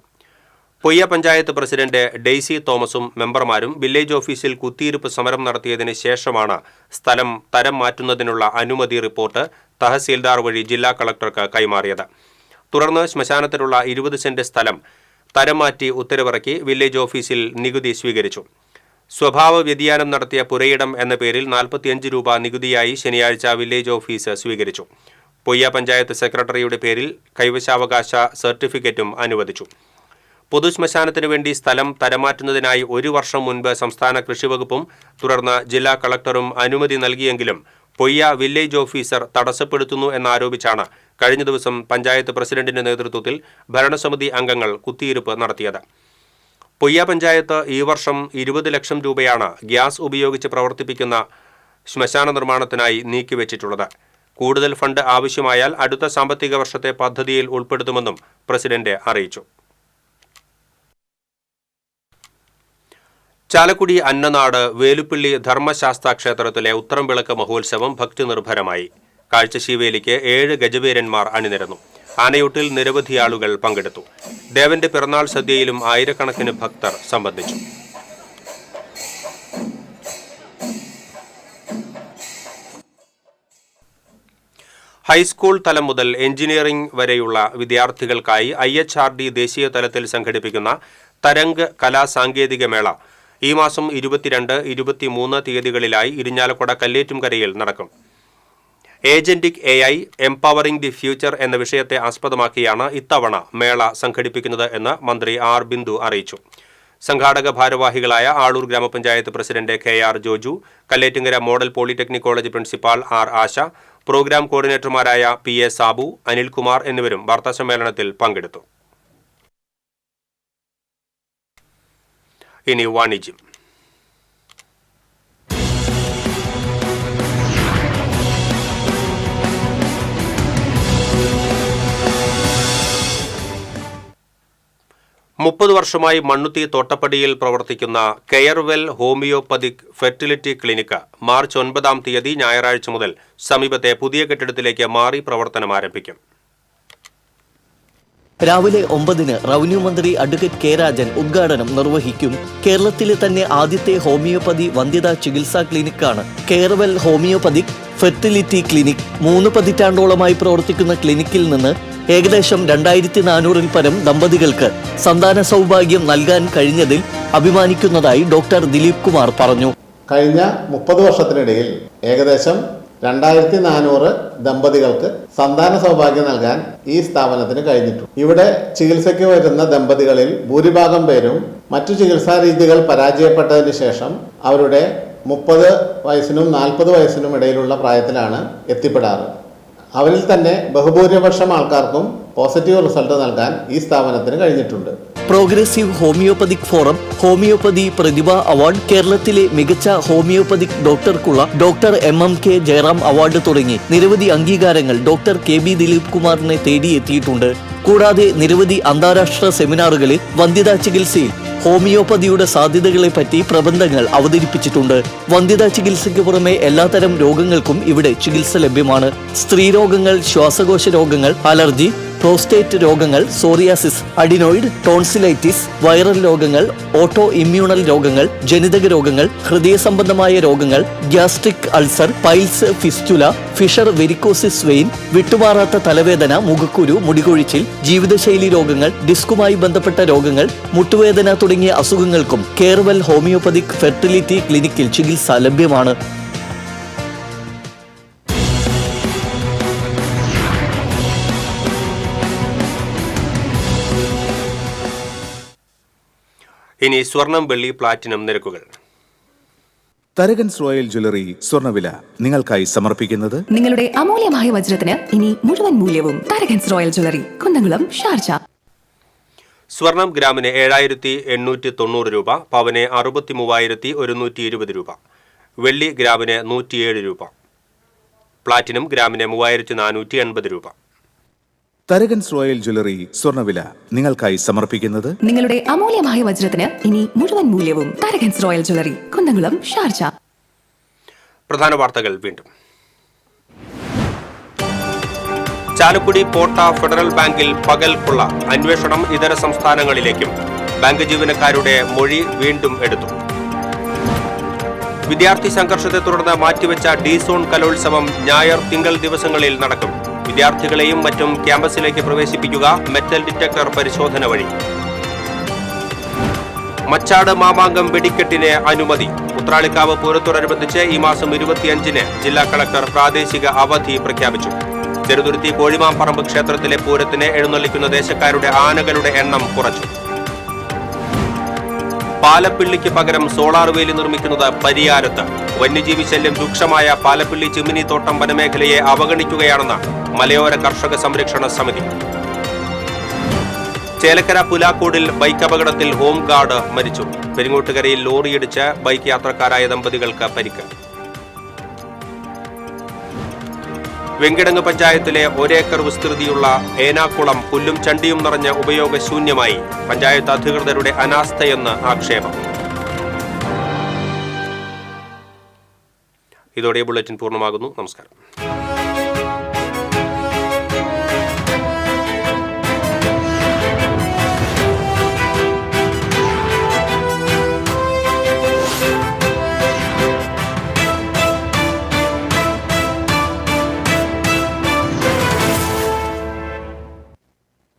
പൊയ്യ പഞ്ചായത്ത് പ്രസിഡന്റ് ഡെയ്സി തോമസും മെമ്പർമാരും വില്ലേജ് ഓഫീസിൽ കുത്തിയിരിപ്പ് സമരം നടത്തിയതിന് ശേഷമാണ് സ്ഥലം തരം മാറ്റുന്നതിനുള്ള അനുമതി റിപ്പോർട്ട് തഹസീൽദാർ വഴി ജില്ലാ കളക്ടർക്ക് കൈമാറിയത്. തുടർന്ന് ശ്മശാനത്തിലുള്ള 20 സെന്റ് സ്ഥലം തരം മാറ്റി ഉത്തരവിറക്കി വില്ലേജ് ഓഫീസിൽ നികുതി സ്വീകരിച്ചു. സ്വഭാവ വ്യതിയാനം നടത്തിയ പുരയിടം എന്ന പേരിൽ 45 രൂപ നികുതിയായി ശനിയാഴ്ച വില്ലേജ് ഓഫീസ് സ്വീകരിച്ചു. പൊയ്യ പഞ്ചായത്ത് സെക്രട്ടറിയുടെ പേരിൽ കൈവശാവകാശ സർട്ടിഫിക്കറ്റും അനുവദിച്ചു. പൊതുശ്മശാനത്തിനു വേണ്ടി സ്ഥലം തരമാറ്റുന്നതിനായി 1 വർഷം മുൻപ് സംസ്ഥാന കൃഷിവകുപ്പും തുടർന്ന് ജില്ലാ കളക്ടറും അനുമതി നൽകിയെങ്കിലും പൊയ്യ വില്ലേജ് ഓഫീസർ തടസ്സപ്പെടുത്തുന്നു എന്നാരോപിച്ചാണ് കഴിഞ്ഞ ദിവസം പഞ്ചായത്ത് പ്രസിഡന്റിന്റെ നേതൃത്വത്തിൽ ഭരണസമിതി അംഗങ്ങൾ കുത്തിയിരിപ്പ് നടത്തിയത്. പൊയ്യ പഞ്ചായത്ത് ഈ വർഷം 20 ലക്ഷം രൂപയാണ് ഗ്യാസ് ഉപയോഗിച്ച് പ്രവർത്തിപ്പിക്കുന്ന ശ്മശാന നിർമ്മാണത്തിനായി നീക്കിവെച്ചിട്ടുള്ളത്. കൂടുതൽ ഫണ്ട് ആവശ്യമായാൽ അടുത്ത സാമ്പത്തിക വർഷത്തെ പദ്ധതിയിൽ ഉൾപ്പെടുത്തുമെന്നും പ്രസിഡന്റ് അറിയിച്ചു. ചാലക്കുടി അന്നനാട് വേലുപ്പിള്ളി ധർമ്മശാസ്താ ക്ഷേത്രത്തിലെ ഉത്രംവിളക്ക് മഹോത്സവം ഭക്തിനിർഭരമായി. കാഴ്ചശീവേലിക്ക് 7 ഗജവീരന്മാർ അണിനിരന്നു. ആനയൂട്ടിൽ നിരവധി ആളുകൾ പങ്കെടുത്തു. ദേവന്റെ പിറന്നാൾ സദ്യയിലും ആയിരക്കണക്കിന് ഭക്തർ സംബന്ധിച്ചു. ഹൈസ്കൂൾ തലം മുതൽ എഞ്ചിനീയറിംഗ് വരെയുള്ള വിദ്യാർത്ഥികൾക്കായി IHRD ദേശീയ തലത്തിൽ സംഘടിപ്പിക്കുന്ന തരംഗ് കലാസാങ്കേതിക മേള ഈ മാസം 22, 23 തീയതികളിലായി ഇരിഞ്ഞാലക്കുട കല്ലേറ്റുംകരയിൽ നടക്കും. Agentic AI empowering the future എന്ന വിഷയത്തെ ആസ്പദമാക്കിയാണ് ഇത്തവണ മേള സംഘടിപ്പിക്കുന്നത് എന്ന് മന്ത്രി R. ബിന്ദു അറിയിച്ചു. സംഘാടക ഭാരവാഹികളായ ആളൂർ ഗ്രാമപഞ്ചായത്ത് president KR. Joju, Kallettumkara model polytechnic college principal R. ആശ, പ്രോഗ്രാം കോർഡിനേറ്റർമാരായ PA. സാബു, അനിൽകുമാർ എന്നിവരും വാർത്താസമ്മേളനത്തിൽ പങ്കെടുത്തു. ഇനി വാണിജ്യം. മുപ്പത് വർഷമായി മണ്ണുത്തി തോട്ടപ്പടിയിൽ പ്രവർത്തിക്കുന്ന Carewell homoeopathic fertility clinic March 9 തീയതി ഞായറാഴ്ച മുതൽ സമീപത്തെ പുതിയ കെട്ടിടത്തിലേക്ക് മാറി പ്രവർത്തനം ആരംഭിക്കും. രാവിലെ 9-ന് റവന്യൂ മന്ത്രി അഡ്വക്കേറ്റ് കെ. രാജൻ ഉദ്ഘാടനം നിർവഹിക്കും. കേരളത്തിലെ തന്നെ ആദ്യത്തെ ഹോമിയോപ്പതി വന്ധ്യതാ ചികിത്സാ ക്ലിനിക്കാണ് കെയർവെൽ ഹോമിയോപ്പതിക് ഫെർട്ടിലിറ്റി ക്ലിനിക്. 3 പതിറ്റാണ്ടോളമായി പ്രവർത്തിക്കുന്ന ക്ലിനിക്കിൽ നിന്ന് ഏകദേശം 2400-ൽ പരം ദമ്പതികൾക്ക് സന്താന സൗഭാഗ്യം നൽകാൻ കഴിഞ്ഞതിൽ അഭിമാനിക്കുന്നതായി ഡോക്ടർ ദിലീപ് കുമാർ പറഞ്ഞു. കഴിഞ്ഞ 30 വർഷത്തിനിടയിൽ ഏകദേശം 2400 ദമ്പതികൾക്ക് സന്താന സൗഭാഗ്യം നൽകാൻ ഈ സ്ഥാപനത്തിന് കഴിഞ്ഞിട്ടുണ്ട്. ഇവിടെ ചികിത്സയ്ക്ക് വരുന്ന ദമ്പതികളിൽ ഭൂരിഭാഗം പേരും മറ്റു ചികിത്സാ രീതികൾ പരാജയപ്പെട്ടതിന് ശേഷം അവരുടെ 30 വയസ്സിനും 40 വയസ്സിനും ഇടയിലുള്ള പ്രായത്തിലാണ് എത്തിപ്പെടാറ്. അവരിൽ തന്നെ ബഹുഭൂരിപക്ഷം ആൾക്കാർക്കും പോസിറ്റീവ് റിസൾട്ട് നൽകാൻ ഈ സ്ഥാപനത്തിന് കഴിഞ്ഞിട്ടുണ്ട്. Progressive homoeopathic forum, homoeopathy Prathibha award, കേരളത്തിലെ മികച്ച ഹോമിയോപ്പതിക് ഡോക്ടർക്കുള്ള ഡോക്ടർ MMK ജയറാം അവാർഡ് തുടങ്ങി നിരവധി അംഗീകാരങ്ങൾ ഡോക്ടർ KB ദിലീപ് കുമാറിനെ തേടിയെത്തിയിട്ടുണ്ട്. കൂടാതെ നിരവധി അന്താരാഷ്ട്ര സെമിനാറുകളിൽ വന്ധ്യതാ ചികിത്സയിൽ ഹോമിയോപ്പതിയുടെ സാധ്യതകളെപ്പറ്റി പ്രബന്ധങ്ങൾ അവതരിപ്പിച്ചിട്ടുണ്ട്. വന്ധ്യതാ ചികിത്സയ്ക്ക് പുറമെ എല്ലാത്തരം രോഗങ്ങൾക്കും ഇവിടെ ചികിത്സ ലഭ്യമാണ്. സ്ത്രീരോഗങ്ങൾ, ശ്വാസകോശ രോഗങ്ങൾ, അലർജി, പ്രോസ്റ്റേറ്റ് രോഗങ്ങൾ, സോറിയാസിസ്, അഡിനോയിഡ്, ടോൺസിലൈറ്റിസ്, വൈറൽ രോഗങ്ങൾ, ഓട്ടോ ഇമ്മ്യൂണൽ രോഗങ്ങൾ, ജനിതക രോഗങ്ങൾ, ഹൃദയ സംബന്ധമായ രോഗങ്ങൾ, gastric ulcer, piles, fistula, fissure, varicosis vein, വിട്ടുമാറാത്ത തലവേദന, മുഖക്കുരു, മുടികൊഴിച്ചിൽ, ജീവിതശൈലി രോഗങ്ങൾ, ഡിസ്കുമായി ബന്ധപ്പെട്ട രോഗങ്ങൾ, മുട്ടുവേദന തുടങ്ങിയ അസുഖങ്ങൾക്കും കെയർവെൽ ഹോമിയോപ്പതിക് ഫെർട്ടിലിറ്റി ക്ലിനിക്കിൽ ചികിത്സ ലഭ്യമാണ്. ഇനി സ്വർണം, വെള്ളി, പ്ലാറ്റിനം നിരക്കുകൾ. തരകൻസ് റോയൽ ജ്വല്ലറി സ്വർണ്ണവില നിങ്ങൾക്കായി സമർപ്പിക്കുന്നത് നിങ്ങളുടെ അമൂല്യമായ വജ്രത്തിന് ഇനി മുഴുവൻ മൂല്യവും Tharakans royal jewellery, Kunnamkulam, Sharjah. സ്വർണം ഗ്രാമിന് 7890 രൂപ, പവന് 63120 രൂപ, വെള്ളി ഗ്രാമിന് 107 രൂപ, പ്ലാറ്റിനം ഗ്രാമിന് 3480 രൂപ. തരകൻസ് റോയൽ ജ്വല്ലറി സ്വർണ്ണവില നിങ്ങൾക്കായി സമർപ്പിക്കുന്നത് നിങ്ങളുടെ അമൂല്യമായ വജ്രത്തിന് ഇനി മുഴുവൻ മൂല്യവും Tharakans royal jewellery, Kunnamkulam, Sharjah. പ്രധാന വാർത്തകൾ വീണ്ടും. ചാലക്കുടി പോട്ട ഫെഡറൽ ബാങ്കിൽ പകൽ കൊള്ള, അന്വേഷണം ഇതര സംസ്ഥാനങ്ങളിലേക്കും. ബാങ്ക് ജീവനക്കാരുടെ മൊഴി വീണ്ടും എടുത്തു. വിദ്യാർത്ഥി സംഘർഷത്തെ തുടർന്ന് മാറ്റിവെച്ച ഡി-സോൺ കലോത്സവം ഞായർ, തിങ്കൾ ദിവസങ്ങളിൽ നടക്കും. വിദ്യാർത്ഥികളെയും മറ്റും ക്യാമ്പസിലേക്ക് പ്രവേശിപ്പിക്കുക മെറ്റൽ ഡിറ്റക്ടർ പരിശോധന വഴി. മച്ചാട് മാമാങ്കം വെടിക്കെട്ടിന് അനുമതി. ഉത്രാളിക്കാവ് പൂരത്തോടനുബന്ധിച്ച് ഈ മാസം 25-ന് ജില്ലാ കളക്ടർ പ്രാദേശിക അവധി പ്രഖ്യാപിച്ചു. ചെറുതുരുത്തി കോഴിമാമ്പറമ്പ് ക്ഷേത്രത്തിലെ പൂരത്തിന് എഴുന്നള്ളിക്കുന്ന ദേശക്കാരുടെ ആനകളുടെ എണ്ണം കുറച്ചു. പാലപ്പിള്ളിക്ക് പകരം സോളാർ വേലി നിർമ്മിക്കുന്നത് പരിയാരത്ത്. വന്യജീവി ശല്യം രൂക്ഷമായ പാലപ്പിള്ളി ചിമ്മിനിത്തോട്ടം വനമേഖലയെ അവഗണിക്കുകയാണെന്ന് മലയോര കർഷക സംരക്ഷണ സമിതി. ചേലക്കര പുലാക്കോടിൽ ബൈക്ക് അപകടത്തിൽ ഹോം ഗാർഡ് മരിച്ചു. പെരിങ്ങോട്ടുകരയിൽ ലോറിയിടിച്ച് ബൈക്ക് യാത്രക്കാരായ ദമ്പതികൾക്ക് പരിക്ക്. വെങ്കിടങ്ങ് പഞ്ചായത്തിലെ ഒരേക്കർ വിസ്തൃതിയുള്ള ഏനാക്കുളം പുല്ലും ചണ്ടിയും നിറഞ്ഞ ഉപയോഗശൂന്യമായി. പഞ്ചായത്ത് അധികൃതരുടെ അനാസ്ഥയെന്ന് ആക്ഷേപം. ഇതോടെ ബുള്ളറ്റിൻ പൂർണ്ണമാകുന്നു. നമസ്കാരം.